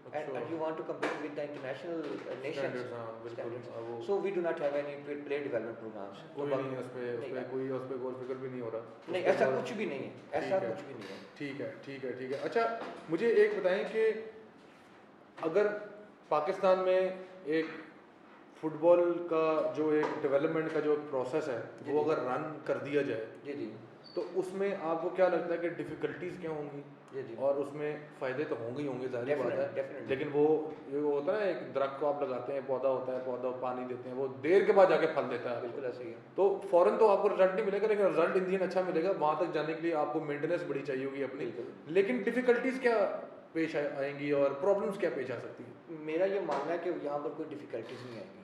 and you want to compete with the international nations, बिल्कुल। so we do not have any player development programs। कोई नहीं है उसपे कोई उसपे गौर फिक्र भी नहीं हो रहा। नहीं, ऐसा कुछ भी नहीं है, ऐसा कुछ भी नहीं है। ठीक है, ठीक है, ठीक है। अच्छा मुझे एक बताएं कि अगर पाकिस्तान में एक फुटबॉल का जो एक डेवलपमेंट का जो प्रोसेस है वो अगर रन कर दिया जाए, जी जी, तो उसमें आपको क्या लगता है कि डिफ़िकल्टीज क्या होंगी? जी जी, और उसमें फ़ायदे तो होंगे ही होंगे, जाहिर बात है, Definitely. लेकिन वो होता है ना, एक दरख्त को आप लगाते हैं, पौधा होता है, पौधा पानी देते हैं, वो देर के बाद जाके फल देता है। बिल्कुल ऐसे ही है। तो फ़ौरन तो आपको रिजल्ट नहीं मिलेगा, लेकिन रिजल्ट इन दिन अच्छा मिलेगा। वहाँ तक जाने के लिए आपको मेंटेनेंस बड़ी चाहिए होगी अपनी, लेकिन डिफ़िकल्टीज क्या पेश आएंगी और प्रॉब्लम्स क्या पेश आ सकती है? मेरा ये मानना है कि यहाँ पर कोई डिफ़िकल्टीज नहीं आएगी।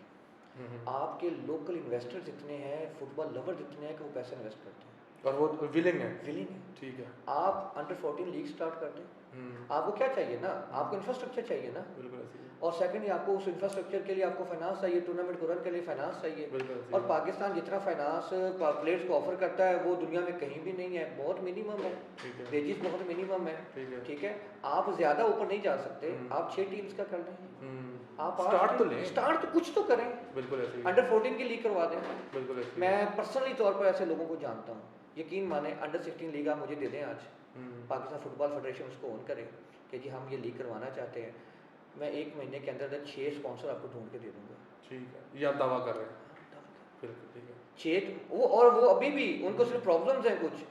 आपके लोकल इन्वेस्टर्स इतने हैं, फुटबॉल लवर्स इतने हैं कि वो पैसा इन्वेस्ट करते हैं और वो विलिंग है। विलिंग है, ठीक है। आप अंडर 14 लीग स्टार्ट कर दें, आपको क्या चाहिए ना, आपको इंफ्रास्ट्रक्चर चाहिए ना, बिल्कुल ऐसे ही। और सेकंडली आपको उस इंफ्रास्ट्रक्चर के लिए आपको फाइनेंस चाहिए, टूर्नामेंट को रन के लिए फाइनेंस चाहिए, बिल्कुल ऐसे ही। और पाकिस्तान जितना फाइनेंस प्लेयर्स को ऑफर करता है वो दुनिया में कहीं भी नहीं है, बहुत मिनिमम है, ठीक है, वेजेस बहुत मिनिमम है, ठीक है, ठीक है। आप ज़्यादा ऊपर नहीं जा सकते, आप 6 टीम्स का कर लें, आप स्टार्ट तो लें, स्टार्ट तो कुछ तो करें, बिल्कुल ऐसे ही। अंडर 14 की लीग करवा दें। बिल्कुल ऐसे ही। मैं पर्सनली तौर पर ऐसे लोगों को जानता हूँ, यकीन माने अंडर 16 लीग आप मुझे दे दें आज, पाकिस्तान फुटबॉल फेडरेशन उसको ऑन करे कि जी हम ये लीग करवाना चाहते हैं, मैं 1 महीने के अंदर 6 स्पॉन्सर आपको ढूंढ के दे दूंगा। ठीक है, ये आप दावा कर रहे हैं? बिल्कुल ठीक है। 6 वो, और वो अभी भी उनको सिर्फ प्रॉब्लम्स हैं कुछ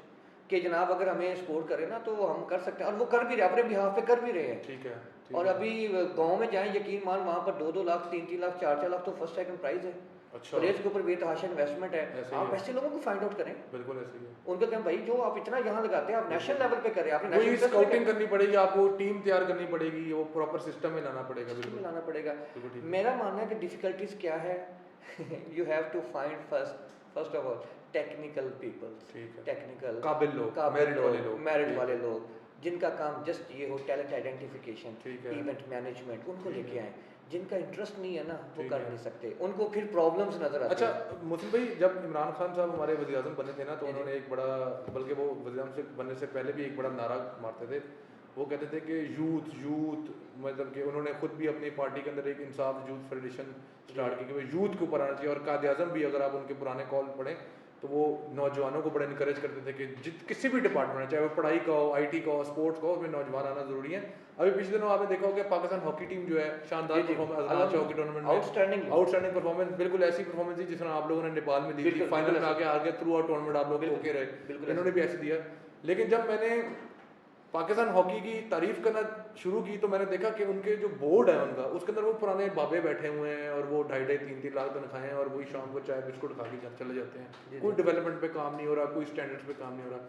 कि जनाब अगर हमें सपोर्ट करें ना तो हम कर सकते हैं, और वो कर भी रहे, अपने बिहाफ पे कर भी रहे हैं। ठीक है, और अभी गांव में जाएं, यकीन मान वहाँ पर 2-2 लाख 3-3 लाख 4-4 लाख तो फर्स्ट सेकंड प्राइज है। अच्छा, प्लेयर्स के ऊपर बेतहाशा इन्वेस्टमेंट है, आप ऐसे लोगों को फाइंड आउट करें। बिल्कुल ऐसे ही है। उनका कहना भाई जो आप इतना यहाँ लगाते हैं आप नेशनल लेवल पे करें, आपने वही नेशनल स्काउटिंग करनी पड़ेगी, आपको टीम तैयार करनी पड़ेगी, वो प्रॉपर सिस्टम में लाना पड़ेगा। बिल्कुल लाना पड़ेगा। बिल्कुल ठीक है। मेरा मानना है कि डिफिकल्टीज क्या है, you have to find first of all technical people, ठीक है, टेक्निकल काबिल लोग, मेरिट वाले लोग, मेरिट वाले लोग, जिनका काम जस्ट ये हो टैलेंट आइडेंटिफिकेशन, ठीक है। इवेंट मैनेजमेंट, उनको ठीक लेके है। आए। जिनका इंटरेस्ट नहीं है ना वो ठीक कर है। नहीं सकते, उनको फिर प्रॉब्लम्स नजर आती अच्छा हैं। मुस्लिम भाई, जब इमरान खान साहब हमारे वज़ीर आज़म बने थे ना, तो जी, जी। उन्होंने एक बड़ा, बल्कि वो वज़ीर आज़म से बनने से पहले भी एक बड़ा नारा मारते थे। वो कहते थे कि यूथ यूथ, मतलब कि उन्होंने खुद भी अपनी पार्टी के अंदर एक इंसाफ यूथ फेडरेशन स्टार्ट की कि वो यूथ के ऊपर आना चाहिए। और कायद आज़म भी, अगर आप उनके पुराने कॉल पढ़ें तो वो नौजवानों को बड़ा इनकरेज करते थे कि किसी भी डिपार्टमेंट में, चाहे वो पढ़ाई का हो, आईटी का हो, स्पोर्ट्स का हो, उसमें नौजवान आना ज़रूरी है। अभी पिछले दिनों आपने देखा होगा पाकिस्तान हॉकी टीम जो है शानदार जी, जी। परफॉर्मेंस हॉकी टूर्नामेंट में, आउटस्टैंडिंग परफॉर्मेंस, बिल्कुल ऐसी परफॉर्मेंस थी जिस तरह आप लोगों ने नेपाल में दी थी, बिल्कुल, फाइनल में बिल्कुल आके आ गए, थ्रू आउट टूर्नामेंट आप लोग बिल्कुल, ओके रहे, बिल्कुल इन्होंने भी ऐसे दिया। लेकिन जब मैंने पाकिस्तान हॉकी की तारीफ करना शुरू की तो मैंने देखा कि उनके जो बोर्ड है उनका, उसके अंदर वो पुराने बाबे बैठे हुए हैं और वो 2.5-3 लाख तनख्वाहें हैं और वही शाम को चाय बिस्कुट खा के घर चले जाते हैं। कोई डेवलपमेंट पे काम नहीं हो रहा, कोई स्टैंडर्ड्स पे काम नहीं हो रहा।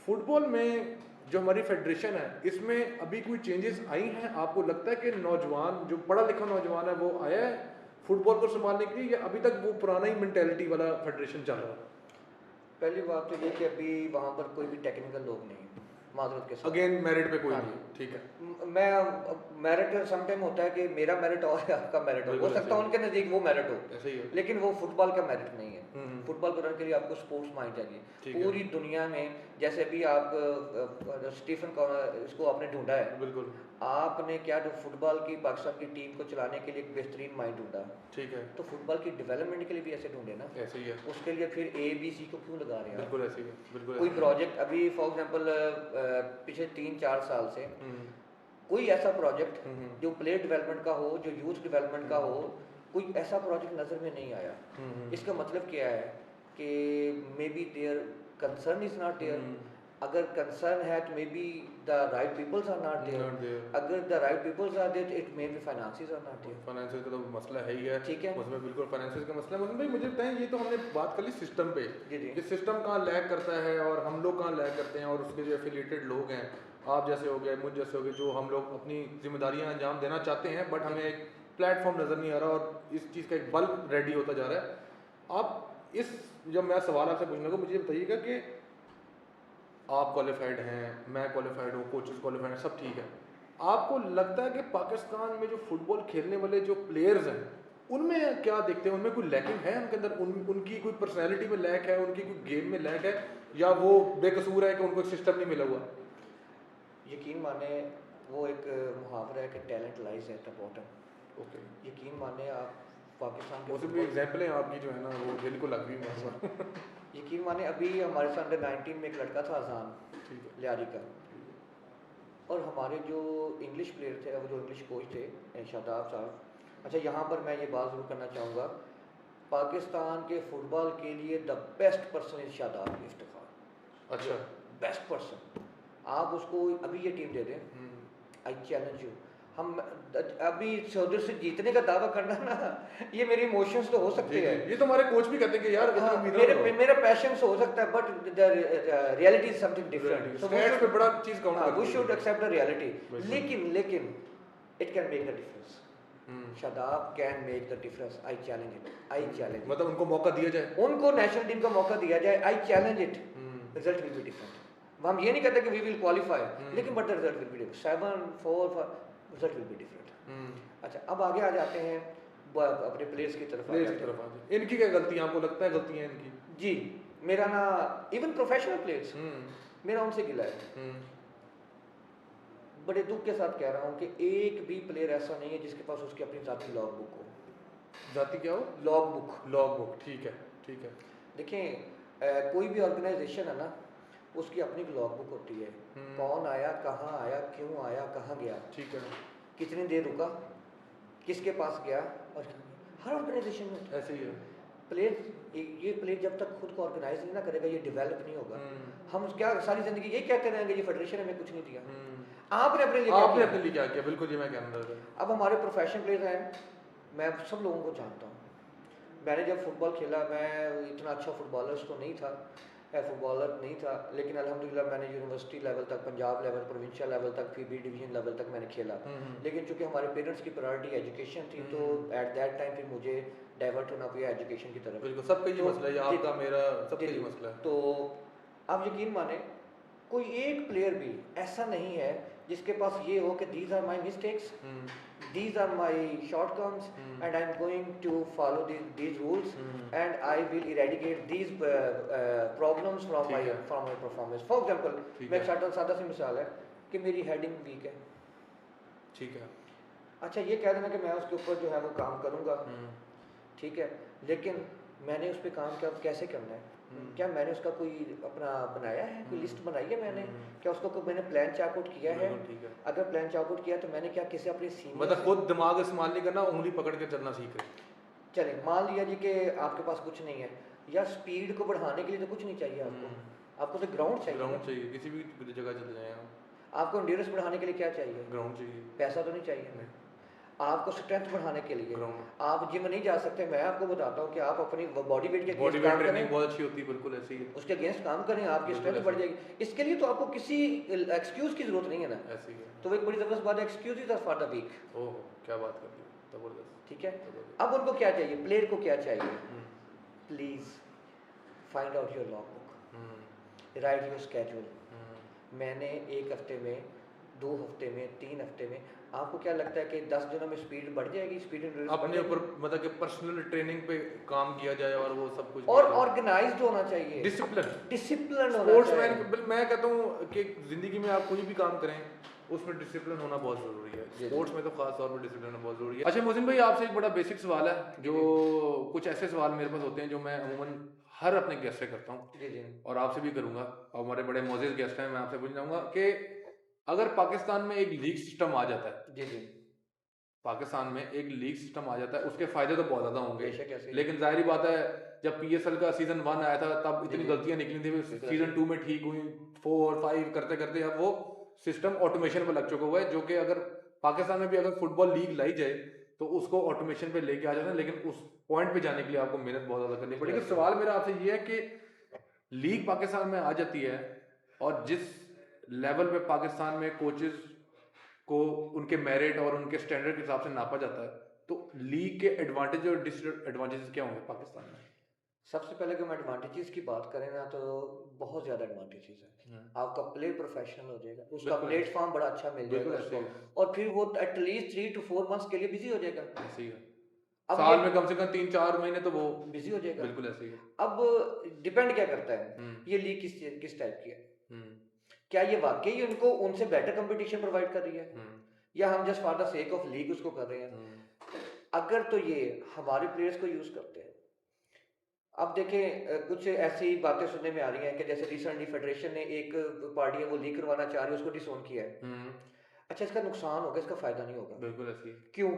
फुटबॉल में जो हमारी फेडरेशन है, इसमें अभी कोई चेंजेस आई हैं? आपको लगता है कि नौजवान, जो पढ़ा लिखा नौजवान है, वो आया है फुटबॉल को संभालने के लिए, या अभी तक वो पुराना ही मेंटेलिटी वाला फेडरेशन चल रहा है? पहली बात तो ये कि अभी वहाँ पर कोई भी टेक्निकल लोग नहीं है, माजरत के साथ। अगेन मेरिट पे कोई हाँ। नहीं, ठीक है। मैं मेरिट समटाइम होता है कि मेरा मेरिट और है, आपका मेरिट हो बिल्कुल सकता है ऐसे ही। उनके नज़दीक वो मेरिट हो, ऐसे ही है। लेकिन वो फुटबॉल का मेरिट नहीं है। हम्म। फुटबॉल करने के लिए आपको स्पोर्ट्स माइंड ठीक चाहिए। है। पूरी दुनिया में जैसे भी आप स्टीफन इसको आपने ढूंढा है, बिल्कुल आपने क्या जो फुटबॉल की पाकिस्तान की टीम को चलाने के लिए एक बेहतरीन माइंड ढूंढा, ठीक है। तो फुटबॉल की डेवलपमेंट के लिए भी ऐसे ढूंढे ना। ऐसे ही है, उसके लिए फिर ABC को क्यों लगा रहे हैं आप? बिल्कुल ऐसे ही है, बिल्कुल कोई ऐसे ही है। प्रोजेक्ट अभी फॉर एग्जांपल पिछले 3-4 साल से हम्म, कोई ऐसा प्रोजेक्ट हम्म, जो प्लेयर डेवलपमेंट का हो, जो यूथ डेवलपमेंट का हो, कोई ऐसा प्रोजेक्ट नज़र में नहीं आया। हम्म, इसका मतलब क्या है कि maybe there concern is not there. अगर कंसर्न है तो maybe the right peoples are not not there. there। अगर the right peoples are there it may be finances are not there. Financial का तो मसला है ही है, ठीक है। उसमें बिल्कुल फाइनेंशियल का मसला है। मतलब भाई मुझे बताएं, ये तो हमने बात कर ली सिस्टम पे, जी, जी। कि सिस्टम कहाँ लैग करता है और हम लोग कहाँ लैग करते हैं, और उसके जो एफिलिएटेड लोग हैं, आप जैसे हो गए, मुझ जैसे हो गए, जो हम लोग अपनी जिम्मेदारियां अंजाम देना चाहते हैं बट हमें एक प्लेटफॉर्म नज़र नहीं आ रहा और इस चीज़ का एक बल्क रेडी होता जा रहा है। आप इस, जब मैं सवाल आपसे पूछने लगा, मुझे बताइएगा कि आप क्वालिफाइड हैं, मैं क्वालिफाइड हूँ, कोचेस क्वालिफाइड हैं, सब ठीक है। आपको लगता है कि पाकिस्तान में जो फुटबॉल खेलने वाले जो प्लेयर्स हैं, उनमें क्या देखते हैं, उनमें कोई लैकिंग है उनके अंदर, उनकी कोई पर्सनैलिटी में लैक है, उनकी कोई गेम में लैक है, या वो बेकसूर है कि उनको एक सिस्टम नहीं मिला हुआ? यकीन माने वो एक मुहावरा है कि talent lies at the bottom. Okay, यकीन माने आप पाकिस्तान वो के सिर्फ एग्जाम्पलें आपकी जो है ना वो दिल को लग गई। यकीन माने अभी हमारे साथ अंडर 19 में एक लड़का था अजान ठीक है। लियारी का, और हमारे जो इंग्लिश प्लेयर थे, वो जो इंग्लिश कोच थे शादाब साहब, अच्छा यहाँ पर मैं ये बात ज़रूर करना चाहूँगा, पाकिस्तान के फुटबॉल के लिए the best person is Shadab Iftikhar. अच्छा, बेस्ट पर्सन। आप उसको अभी ये टीम दे दें, आई चैलेंज यू, हम अभी उधर से जीतने का दावा करना ना, ये मेरे इमोशंस तो हो सकते हैं, ये तो हमारे कोच भी कहते हैं कि यार इतना हाँ, उम्मीद रखो। मेरा पैशन हो सकता है, but the reality is something different. Stats पे बड़ा चीज काउंट करती वी है। शुड एक्सेप्ट द रियलिटी, बिल्कुल। लेकिन it can make the difference. Shadab can make the difference, I challenge it, I challenge. मतलब उनको मौका दिया जाए, उनको नेशनल टीम का मौका दिया जाए, I challenge it, result will be different. हम ये नहीं कहते कि वी विल क्वालिफाई, लेकिन but the result will be different, 7-4 result will be different. अच्छा, अब आगे आ जाते हैं अपने प्लेयर्स की तरफ। प्लेयर्स की तरफ आ जाए, इनकी क्या गलतियां आपको लगता है, गलतियां इनकी? जी, मेरा ना इवन प्रोफेशनल प्लेयर्स, मेरा उनसे गिला है। बड़े दुख के साथ कह रहा हूँ कि एक भी प्लेयर ऐसा नहीं है जिसके पास उसकी अपनी जाती लॉग बुक हो। जाती क्या हो? Log book. लॉग बुक, ठीक है, ठीक है। देखें कोई भी ऑर्गेनाइजेशन है ना, उसकी अपनी लॉग बुक होती है, कौन आया, कहाँ आया, क्यों आया, कहाँ गया, ठीक है, कितनी देर रुका, किसके पास गया, और हर ऑर्गेनाइजेशन में ऐसे ही है। ये प्लेयर जब तक खुद को ऑर्गेनाइज नहीं ना करेगा, ये डेवलप नहीं होगा। हम क्या सारी जिंदगी यही कहते रहेंगे, ये फेडरेशन हमें कुछ नहीं दिया, आपने अपने लिए क्या किया? बिल्कुल जी, मैं कहना था। अब हमारे प्रोफेशनल प्लेयर हैं, मैं सब लोगों को जानता हूँ। मैंने जब फुटबॉल खेला, मैं इतना अच्छा फुटबॉलर तो नहीं था, लेकिन अल्हम्दुलिल्लाह मैंने यूनिवर्सिटी लेवल तक, पंजाब लेवल, प्रोविंशियल लेवल तक, फिर बी डिवीजन लेवल तक मैंने खेला। लेकिन चूंकि हमारे पेरेंट्स की प्रायोरिटी एजुकेशन थी, तो एट दैट टाइम फिर मुझे डाइवर्ट होना पड़ा एजुकेशन की तरफ। बिल्कुल, सबका ये मसला है, आपका मेरा सबका ये मसला है। तो आप यकीन माने कोई एक प्लेयर भी ऐसा नहीं है जिसके पास ये हो कि these are my mistakes, these are my shortcomings, and I'm going to follow these rules, and I will eradicate these problems from my performance. For example, मैं एक सादा सी मिसाल है कि मेरी हेडिंग वीक है, ठीक है, अच्छा ये कह देना कि मैं उसके ऊपर जो है वो काम करूँगा, ठीक है, लेकिन मैंने उस पर काम क्या कैसे करना है, क्या मैंने उसका कोई अपना बनाया है, कोई लिस्ट बनाई है मैंने, क्या उसको कोई मैंने प्लान चार्ट किया है, अगर प्लान चार्ट किया तो मैंने क्या किसी अपने सीनियर मतलब खुद दिमाग इस्तेमाल नहीं करना, उंगली पकड़ के चलना सीख रहे। चले मान लिया जी कि आपके पास कुछ नहीं है, या स्पीड को बढ़ाने के लिए तो कुछ नहीं चाहिए आपको, आपको तो ग्राउंड चाहिए, किसी भी जगह चले जाए हम। आपको एंड्योरेंस बढ़ाने के लिए क्या चाहिए, ग्राउंड चाहिए, पैसा तो नहीं चाहिए। आपको स्ट्रेंथ बढ़ाने के लिए आप जिम नहीं जा सकते, मैं आपको बताता हूँ कि आप अपनी बॉडी वेट के बॉडी वेट ट्रेनिंग बहुत अच्छी होती है, बिल्कुल ऐसी है, उसके अगेंस्ट काम करें, आपकी स्ट्रेंथ बढ़ जाएगी। इसके लिए तो आपको किसी एक्सक्यूज की जरूरत नहीं है ना, ऐसी है। तो एक बड़ी जबरदस्त बात है, excuses are for the weak. Oh क्या बात कर दी, जबरदस्त, ठीक है। अब उनको क्या चाहिए, प्लेयर को क्या चाहिए, please find out your log book, right your schedule. मैंने एक हफ्ते में, 2 हफ्ते में, 3 हफ्ते में, आपको क्या लगता है कि 10 दिनों में स्पीड बढ़ जाएगी, स्पीड अपने ऊपर मतलब कि पर्सनल ट्रेनिंग पे काम किया जाए और वो सब कुछ, और ऑर्गेनाइज्ड होना चाहिए, डिसिप्लिन होना चाहिए। स्पोर्ट्समैन, मैं कहता हूँ कि जिंदगी में आप कोई भी काम करें उसमें डिसिप्लिन होना बहुत जरूरी है, स्पोर्ट्स में तो खास तौर पर डिसिप्लिन होना बहुत जरूरी है। अच्छा मोहसिन भाई, आपसे एक बड़ा बेसिक सवाल है, जो कुछ ऐसे सवाल मेरे पास होते हैं जो मैं अमूमन हर अपने गेस्ट से करता हूँ, और आपसे भी करूंगा, और हमारे बड़े मोअज़्ज़िज़ गेस्ट हैं, मैं आपसे पूछना चाहूंगा कि अगर पाकिस्तान में एक लीग सिस्टम आ जाता है, पाकिस्तान में एक लीग सिस्टम आ जाता है, उसके फायदे तो बहुत ज्यादा होंगे, लेकिन जाहिर बात है जब PSL का सीजन 1 आया था तब इतनी गलतियां निकली थी, सीजन 2 में ठीक हुई, 4 5 करते करते अब वो सिस्टम ऑटोमेशन पे लग चुका हुआ है, जो कि अगर पाकिस्तान में भी अगर फुटबॉल लीग लाई जाए तो उसको ऑटोमेशन पे लेके आ जाना है, लेकिन उस पॉइंट पे जाने के लिए आपको मेहनत बहुत ज्यादा करनी पड़ेगी। सवाल मेरा आपसे ये है कि लीग पाकिस्तान में आ जाती है और जिस लेवल पे पाकिस्तान में कोचेस को उनके मेरिट और उनके स्टैंडर्ड के हिसाब से नापा जाता है, तो लीग के एडवांटेज और डिसएडवांटेजेस क्या होंगे पाकिस्तान में? सबसे पहले अगर हम एडवांटेजेस की बात करें ना, तो बहुत ज़्यादा एडवांटेजेस है। आपका प्लेयर प्रोफेशनल हो जाएगा, उसका प्लेटफॉर्म बड़ा अच्छा मिल जाएगा उसको, और फिर वो एटलीस्ट 3 to 4 मंथ्स के लिए बिजी हो जाएगा। ऐसे ही है, साल में कम से कम 3-4 महीने तो वो बिजी हो जाएगा, बिल्कुल ऐसे ही है। अब डिपेंड क्या करता है ये लीग किस टाइप की है, क्या ये वाकई उनको उनसे बेटर कंपटीशन प्रोवाइड कर रही है, या हम just for the sake of league उसको कर रहे हैं। अगर तो ये हमारे प्लेयर्स को यूज करते हैं, अब देखें कुछ ऐसी बातें सुनने में आ रही हैं कि जैसे रिसेंटली फेडरेशन ने एक पार्टी है वो लीग करवाना चाह रही है, उसको डिसोन किया है। अच्छा, इसका नुकसान होगा, इसका फायदा नहीं होगा। बिल्कुल ऐसी है। क्यों?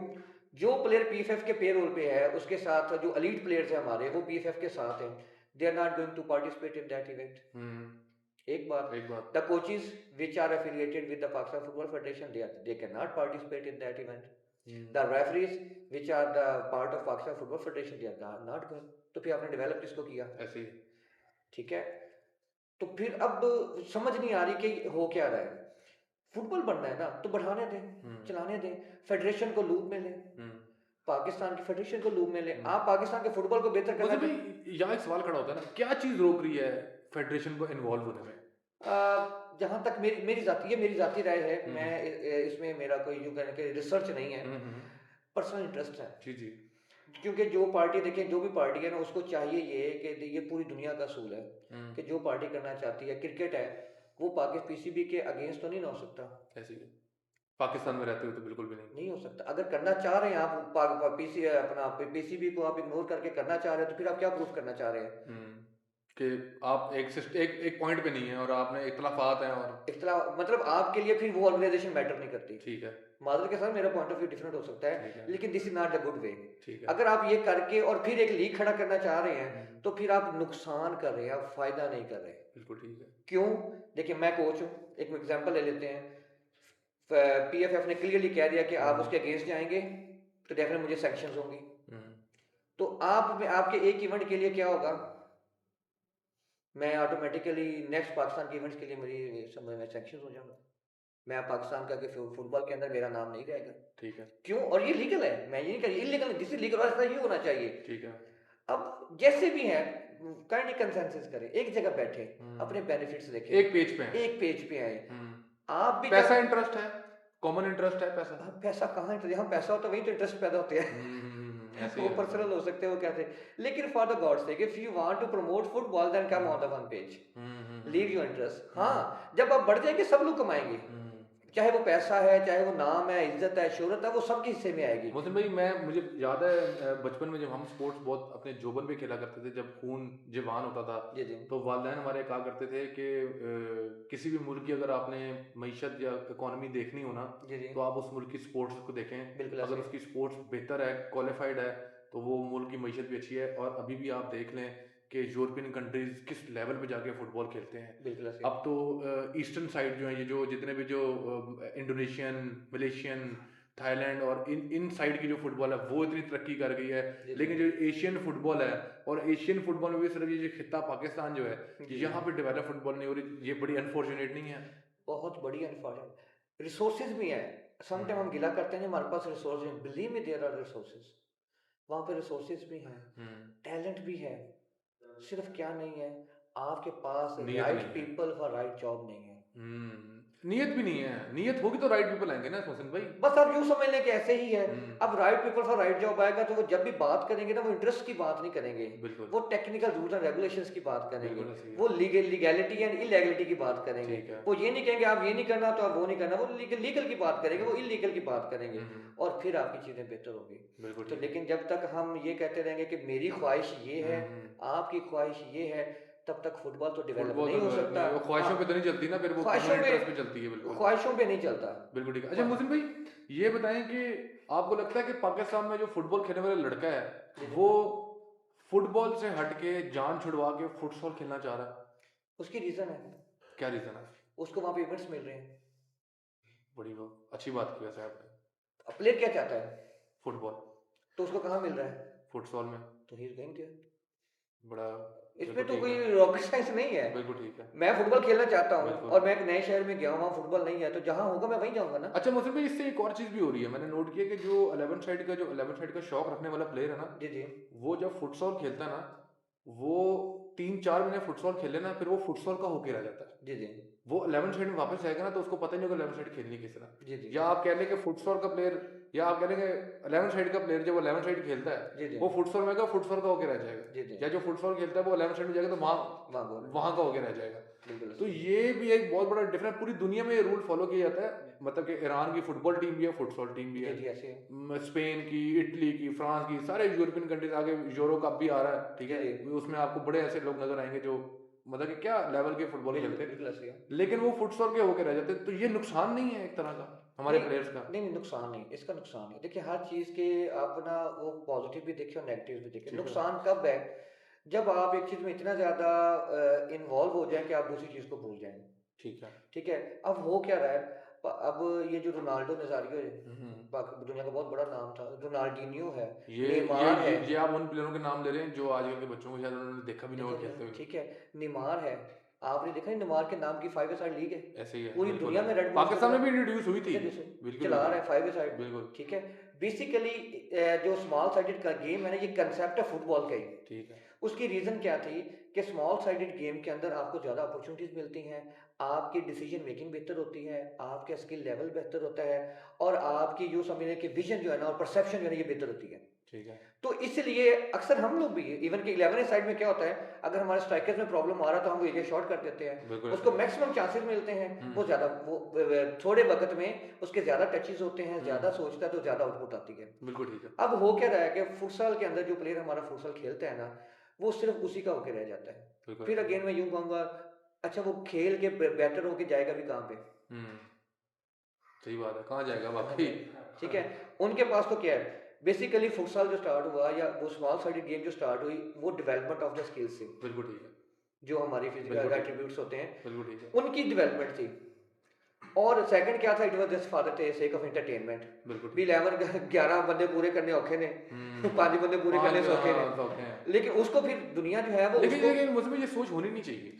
जो प्लेयर PFF के पेरोल पे है, उसके साथ जो एलीट प्लेयर्स हैं हमारे, वो PFF के साथ हैं, they are not going to participate in that event. एक बात, the coaches which are affiliated with the Pakistan Football Federation, they can not participate in that event. The referees which are the part of Pakistan Football Federation, they are not going. तो फिर आपने develop किसको किया? ऐसे ही, ठीक है। तो फिर अब समझ नहीं आ रही कि हो क्या रहा है। फुटबॉल बढ़ना है ना तो बढ़ाने दें, चलाने दें, फेडरेशन को लूप में लें, पाकिस्तान की फेडरेशन को लूप में लें। आप पाकिस्तान के फुटबॉल को बेहतर करना भाई, यहाँ एक सवाल खड़ा होता है ना, क्या चीज रोक रही है फेडरेशन को इन्वॉल्व होने में? जहां तक मेरी जाती राय है, मैं इसमें मेरा कोई यूं कहने के रिसर्च नहीं है, पर्सनल इंटरेस्ट है। जी जी। क्योंकि जो पार्टी, देखें जो भी पार्टी है ना, उसको चाहिए ये कि ये पूरी दुनिया का असूल है कि जो पार्टी करना चाहती है, क्रिकेट है, वो पाकिस्तान PCB के अगेंस्ट तो नहीं ना हो सकता। ऐसे ही पाकिस्तान में रहते हुए तो बिल्कुल भी नहीं हो सकता। अगर करना चाह रहे हैं आप PCB को आप इग्नोर करके करना चाह रहे हैं, तो फिर आप क्या प्रूफ करना चाह रहे हैं? कि आप एक पॉइंट पे नहीं है और आपने इख्तलाफात हैं, और मतलब आपके लिए फिर वो ऑर्गेनाइजेशन मैटर नहीं करती। ठीक है, मादर के साथ मेरा पॉइंट ऑफ व्यू डिफरेंट हो सकता है, लेकिन this is not a good way. ठीक है। अगर आप ये करके और फिर एक लीग खड़ा करना चाह रहे हैं, तो फिर आप नुकसान कर रहे हैं, आप फायदा नहीं कर रहे। बिल्कुल ठीक है। क्यों? देखिए, मैं कोच हूँ, एक एग्जांपल ले लेते हैं। PFF ने क्लियरली कह दिया कि आप उसके अगेंस्ट जाएंगे तो डेफिनेटली मुझे सैंक्शंस होंगी। तो आपके एक इवेंट के लिए क्या होगा, मैं ऑटोमेटिकली नेक्स्ट पाकिस्तान के इवेंट्स के लिए मेरी समय में सैंक्शन हो जाऊंगा। मैं पाकिस्तान का फुटबॉल के अंदर मेरा नाम नहीं रहेगा। ठीक है। क्यों? और ये लीगल है, मैं ये नहीं कह रही इलीगल, जिस लीगल ऐसा ही होना चाहिए। ठीक है। अब जैसे भी है काइंडली कंसेंसस करें, एक जगह बैठे, अपने बेनिफिट्स देखें, एक पेज पे हैं। एक पेज पे आए। हम्म। आप भी पैसा इंटरेस्ट है, कॉमन इंटरेस्ट है पैसा। पैसा कहाँ इंटरेस्ट, यहाँ पैसा होता है वहीं तो इंटरेस्ट पैदा होते हैं। ऐसे वो ही है। पर्सनल हो सकते हैं, वो कैसे, लेकिन for the God sake if you want to promote football then come on the one page, leave your interest. हाँ, जब आप बढ़ जाएंगे सब लोग कमाएंगे, चाहे वो पैसा है, चाहे वो नाम है, इज्जत है, शोहरत है, वो सबके हिस्से में आएगी। मोहसिन भाई, मुझे याद है बचपन में जब हम स्पोर्ट्स बहुत अपने जोबन पे खेला करते थे, जब खून जवान होता था, जी जी तो वालिदैन हमारे कहा करते थे कि किसी भी मुल्क की अगर आपने मईशत या इकोनॉमी देखनी हो ना, जी जी तो आप उस मुल्क की स्पोर्ट्स को देखें। बिल्कुल अगर ऐसे। उसकी स्पोर्ट्स बेहतर है, क्वालिफाइड है, तो वो मुल्क की मईशत भी अच्छी है। और अभी भी आप देख लें कि यूरोपियन कंट्रीज किस लेवल पे जाके फुटबॉल खेलते हैं। बिल्कुल ऐसे। अब तो ईस्टर्न साइड जो है, ये जो जितने भी जो इंडोनेशियन, मलेशियन, थाईलैंड और इन साइड की जो फुटबॉल है वो इतनी तरक्की कर गई है। जी, लेकिन जो एशियन फुटबॉल है, और एशियन फुटबॉल में भी सिर्फ ये जो खिता पाकिस्तान जो है, जी। यहाँ पे डेवलप फुटबॉल नहीं हो रही। ये बड़ी अनफॉर्चुनेट नहीं है? बहुत बड़ी अनफॉर्चुनेट, रिसोर्सेज भी हैं। समटाइम हम गिला करते हैं हमारे पास रिसोर्स हैं, believe me there are resources, वहाँ पे रिसोर्सेज भी हैं, टैलेंट भी है, सिर्फ क्या नहीं है, आपके पास नियत राइट नहीं है। पीपल फॉर राइट जॉब नहीं है। नियत भी नहीं है। नियत होगी तो राइट पीपल आएंगे ना मोहसिन भाई। बस आप यूं समझ लें कि ऐसे ही है। हम्म। अब right people for right job आएगा तो वो जब भी बात करेंगे ना, वो इंटरेस्ट की बात नहीं करेंगे, बिल्कुल। वो टेक्निकल रूल्स एंड रेगुलेशंस की बात करेंगे, बिल्कुल ऐसे ही है। वो लीगैलिटी एंड इलीगैलिटी की बात करेंगे। ठीक है। वो ये नहीं कहेंगे आप ये नहीं करना तो आप वो नहीं करना, वो लीगल की बात करेंगे, वो इलीगल की बात करेंगे, और फिर आपकी चीजें बेहतर होगी। बिल्कुल तो ठीक। लेकिन जब तक हम ये कहते रहेंगे कि मेरी ख्वाहिश ये है, आपकी ख्वाहिश ये है, तब तक फुटबॉल तो डेवलप फुटबॉल नहीं तो हो सकता। वो ख्वाहिशों पे तो नहीं चलती ना, फिर वो ख्वाहिशों कॉमन पे इंटरेस्ट पे चलती है। बिल्कुल ख्वाहिशों पे नहीं चलता। बिल्कुल ठीक है। अच्छा मोहसिन भाई, ये बताएं कि आपको लगता है कि पाकिस्तान में जो फुटबॉल खेलने वाला लड़का है वो फुटबॉल से हट के जान छुड़वा के फुटबॉल खेलना चाह रहा है? उसकी रीजन है, क्या रीजन है? उसको वहां पे इवेंट्स मिल रहे हैं। बड़ी वो अच्छी बात की वैसे आपने। प्लेयर क्या चाहता है, फुटबॉल। तो उसको कहाँ मिल रहा है, फुटबॉल में तो ही इज गोइंग देयर। बड़ा इसमें तो ठीक कोई है। रॉकेट साइंस नहीं है। बिल्कुल ठीक है। मैं फुटबॉल खेलना चाहता हूँ बिल्कुल। और मैं एक नए शहर में गया हूँ, वहाँ फुटबॉल नहीं है, तो जहाँ होगा मैं वहीं जाऊंगा ना। अच्छा मोहसिन भाई, इससे एक और चीज भी हो रही है। मैंने नोट किया कि जो 11 साइड का शौक रखने वाला प्लेयर है ना, जी जी वो जब फुटसॉल खेलता है ना, वो 3-4 महीने फुटसॉल खेले ना, फिर वो फुटसॉल का होके रह जाता है। जी जी वो 11 साइड में वापस आएगा ना, तो उसको पता नहीं होगा 11 साइड खेलनी किस तरह। जी जी या आप कह लें कि फुटसॉल का प्लेयर, या आप कह लें कि 11 साइड का प्लेयर जब वो 11 साइड खेलता जी है, जी वो फुटसॉल में आएगा, फुटसॉल का होके रह जी जाएगा। जी या जो फुटसॉल खेलता है वो 11 साइड में जाएगा तो वहां का होके रह जाएगा। बिल्कुल। तो ये भी एक बहुत बड़ा डिफरेंस, पूरी दुनिया में ये रूल फॉलो किया जाता है। मतलब कि ईरान की फुटबॉल टीम भी है, फुटसॉल टीम भी जी है, जी ऐसे है। स्पेन की, इटली की, फ्रांस की, सारे यूरोपियन कंट्रीज, आगे यूरो कप भी आ रहा है, ठीक है, जी, जी। उसमें आपको बड़े ऐसे लोग नजर आएंगे जो मतलब कि क्या लेवल के फुटबॉल खेलते हैं, बिल्कुल ऐसे है। लेकिन वो फुटसॉल के होके रह जाते हैं। तो ये नुकसान नहीं है एक तरह का हमारे नहीं प्लेयर्स का? नहीं नहीं, नुकसान नहीं, इसका नुकसान है। देखिए हर चीज़ के अपना वो पॉजिटिव भी देखे और नेगेटिव भी देखे। ठीक है। नुकसान कब है, जब आप एक चीज़ में इतना ज़्यादा इन्वॉल्व हो जाए कि आप दूसरी चीज़ को भूल जाएं। ठीक है। ठीक है, अब हो क्या रहा है, अब ये जो रोनाल्डो नजारियो है, दुनिया का बहुत बड़ा नाम था, रोनाल्डिनियो है, नेमार है। ये आप उन प्लेयरों के नाम ले रहे हैं जो आजकल के बच्चों को शायद उन्होंने देखा भी नहीं होगा खेलते हुए। ठीक है, नेमार है, आपने देखा नहीं नेमार के नाम की 5 साइड लीग है, ऐसे ही है, पूरी बिल्कुल दुनिया है। में रेड पाकिस्तान में भी इंट्रोड्यूस हुई थी। बिल्कुल चला रहा है 5 साइड। बिल्कुल ठीक है, बेसिकली जो स्मॉल साइडेड का गेम है ना, ये कंसेप्ट है फुटबॉल का ही। ठीक है। उसकी रीजन क्या थी कि स्मॉल साइडेड गेम के अंदर आपको ज़्यादा अपॉर्चुनिटीज मिलती हैं, आपकी डिसीजन मेकिंग बेहतर होती है, आपका स्किल लेवल बेहतर होता है, और आपकी यूँ समझने की विजन जो है ना और परसेप्शन जो है ना, ये बेहतर होती है। ठीक है। तो इसलिए अक्सर हम लोग भी इवन कि 11 साइड में क्या होता है, अगर हमारे स्ट्राइकर्स में प्रॉब्लम आ रहा है तो हम ये शॉट कर देते हैं, बिल्कुल उसको ऐसे। मैक्सिमम चांसेस मिलते हैं, वो ज़्यादा वो थोड़े वक्त में उसके ज़्यादा टचेस होते हैं, ज़्यादा सोचता है तो ज़्यादा आउटपुट आती है। बिल्कुल ठीक है। अब हो क्या रहा है कि फुटसाल के अंदर जो प्लेयर हमारा फुटसाल खेलता है ना, वो सिर्फ उसी का होके रह जाता है। बिल्कुल। फिर अगेन मैं यूँ कहूँगा, अच्छा वो खेल के बेहतर होके जाएगा भी कहाँ पे? सही बात है, कहाँ जाएगा वाकई। ठीक है, उनके पास तो क्या है, बेसिकली फुटसाल जो स्टार्ट हुआ या वो स्मॉल साइडेड गेम जो स्टार्ट हुई, वो डेवलपमेंट ऑफ द स्किल्स से, बिल्कुल ठीक है। जो हमारी फिजिकल एट्रीब्यूट्स होते हैं, बिल्कुल ठीक है। उनकी डेवलपमेंट थी। और सेकंड क्या था, it was just for the sake of entertainment. बिल्कुल भी 11 बंदे पूरे करने औखे ने, 5 बंदे पूरे करने सौखे ने, लेकिन उसको फिर दुनिया जो है वो लेकिन मुझे ये सोच होनी नहीं चाहिए।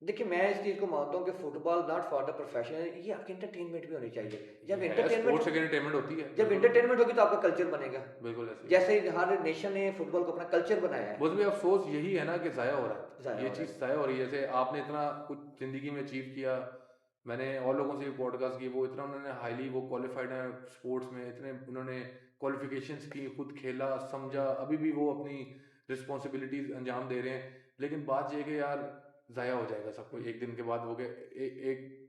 देखिए मैं इस चीज़ को मानता हूँ कि football not for the professional, ये आपकी एंटरटेनमेंट भी होनी चाहिए। जब स्पोर्ट्स एंटरटेनमेंट एक एंटरटेनमेंट होती है, जब बिल्कुल एंटरटेनमेंट होगी तो आपका कल्चर बनेगा। बिल्कुल ऐसे ही। जैसे हर नेशन ने फुटबॉल को अपना कल्चर बनाया है। बस भी अफसोस यही है ना कि ज़ाया हो रहा है, ज़ाया ये हो रहा चीज़ है। ज़ाया हो रही है। जैसे आपने इतना कुछ ज़िंदगी में अचीव किया, मैंने और लोगों से भी पॉडकास्ट की, वो इतना उन्होंने हाईली वो क्वालिफाइड हैं स्पोर्ट्स में, इतने उन्होंने क्वालिफिकेशंस की, खुद खेला समझा, अभी भी वो अपनी रिस्पॉन्सिबिलिटीज अंजाम दे रहे हैं। लेकिन बात ये है कि यार ज़ाया हो जाएगा सब कुछ एक दिन के बाद। हो गए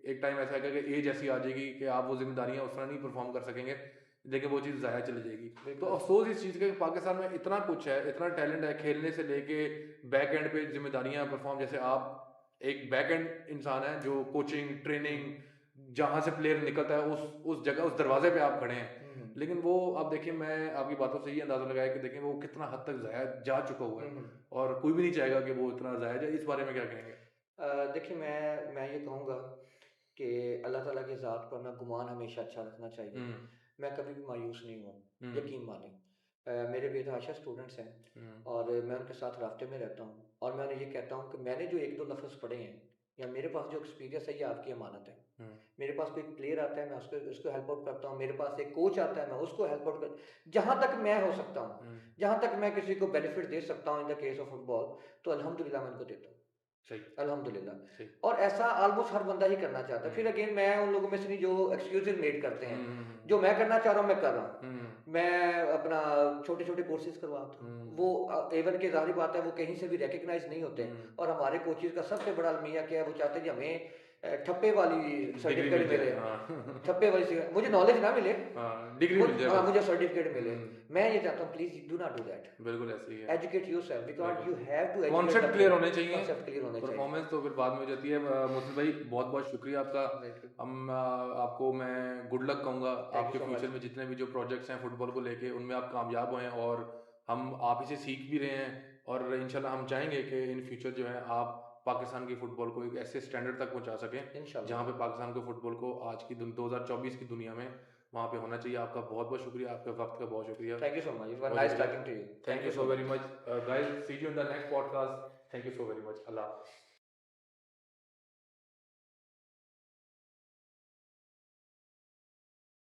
एक टाइम ऐसा आएगा कि एज ऐसी आ जाएगी कि आप वो जिम्मेदारियां उस तरह नहीं परफॉर्म कर सकेंगे, लेकिन वो चीज़ ज़ाया चली जाएगी। तो अफसोस इस चीज़ का कि पाकिस्तान में इतना कुछ है, इतना टैलेंट है, खेलने से लेके बैक एंड पे जिम्मेदारियां परफॉर्म। जैसे आप एक बैक एंड इंसान है जो कोचिंग ट्रेनिंग जहाँ से प्लेयर निकलता है उस जगह उस दरवाजे पे आप खड़े हैं, लेकिन वो आप देखिए, मैं आपकी बातों से ये अंदाजा लगाया कि देखिए वो कितना हद तक ज़ाया जा चुका हुआ है, और कोई भी नहीं चाहेगा कि वो इतना ज़ाया जाए। इस बारे में क्या कहेंगे? देखिए मैं ये कहूँगा कि अल्लाह ताला की ज़ात पर ना गुमान हमेशा अच्छा रखना चाहिए। मैं कभी भी मायूस नहीं हुआ, यकीन माने। मेरे बेतहाशा स्टूडेंट्स हैं और मैं उनके साथ राब्ते में रहता हूँ, और मैं उन्हें ये कहता हूँ कि मैंने जो 1-2 लफ्ज़ पढ़े हैं या मेरे पास जो एक्सपीरियंस है, ये आपकी अमानत है। मेरे पास कोई प्लेयर आता है, मैं उसको हेल्प आउट करता हूँ। मेरे पास एक कोच आता है, मैं उसको हेल्प आउट कर जहाँ तक मैं हो सकता हूँ, जहाँ तक मैं किसी को बेनिफिट दे सकता हूँ in the case of football, तो अल्हम्दुलिल्लाह मैं उनको देता हूँ। सही, अल्हम्दुलिल्लाह। सही। और ऐसा ऑलमोस्ट हर बंदा ही करना चाहता है। फिर अगेन मैं उन लोगों में से नहीं जो एक्सक्यूज़ेज़ मेड करते हैं। जो मैं करना चाह रहा हूँ, मैं कर रहा हूँ। मैं अपना छोटे-छोटे कोर्सेज़ करवाता हूँ। वो इवन कि ज़ाहिर बात है वो कहीं से भी रिकॉग्नाइज़ नहीं होते। और हमारे कोचेज़ का सबसे बड़ा अलमिया क्या है, वो चाहते हैं कि हमें ठप्पे वाली डिग्री सर्टिफ़िकेट मिल मिले। जाए, हाँ। ठप्पे वाली मुझे नॉलेज ना मिले, डिग्री मिल जाए बस। मुझे सर्टिफ़िकेट मिले। मैं ये चाहता हूँ, please do not do that. बिल्कुल ऐसे ही है। Educate yourself because you have to educate concept clear होने चाहिए, कॉन्सेप्ट क्लियर होने चाहिए। परफॉर्मेंस तो फिर बाद में हो जाती है। मुर्शिद भाई बहुत बहुत शुक्रिया आपका। हम आपको मैं गुड लक कहूँगा आपके so फ्यूचर much. में जितने भी जो प्रोजेक्ट्स हैं फुटबॉल को लेके, उनमें आप कामयाब हों, और हम आप ही से सीख भी रहे हैं, और इंशाल्लाह हम चाहेंगे कि इन फ्यूचर जो है आप पाकिस्तान की फुटबॉल को एक ऐसे स्टैंडर्ड तक पहुंचा सकें इंशाल्लाह। जहाँ पे पाकिस्तान को फुटबॉल को आज की 2024 की दुनिया में वहाँ पे होना चाहिए। आपका बहुत बहुत शुक्रिया, आपके वक्त का बहुत शुक्रिया। Thank you so much. It was nice talking to you. Thank you so very much. Guys, see you in the next podcast. Thank you so very much. Allah Hafiz.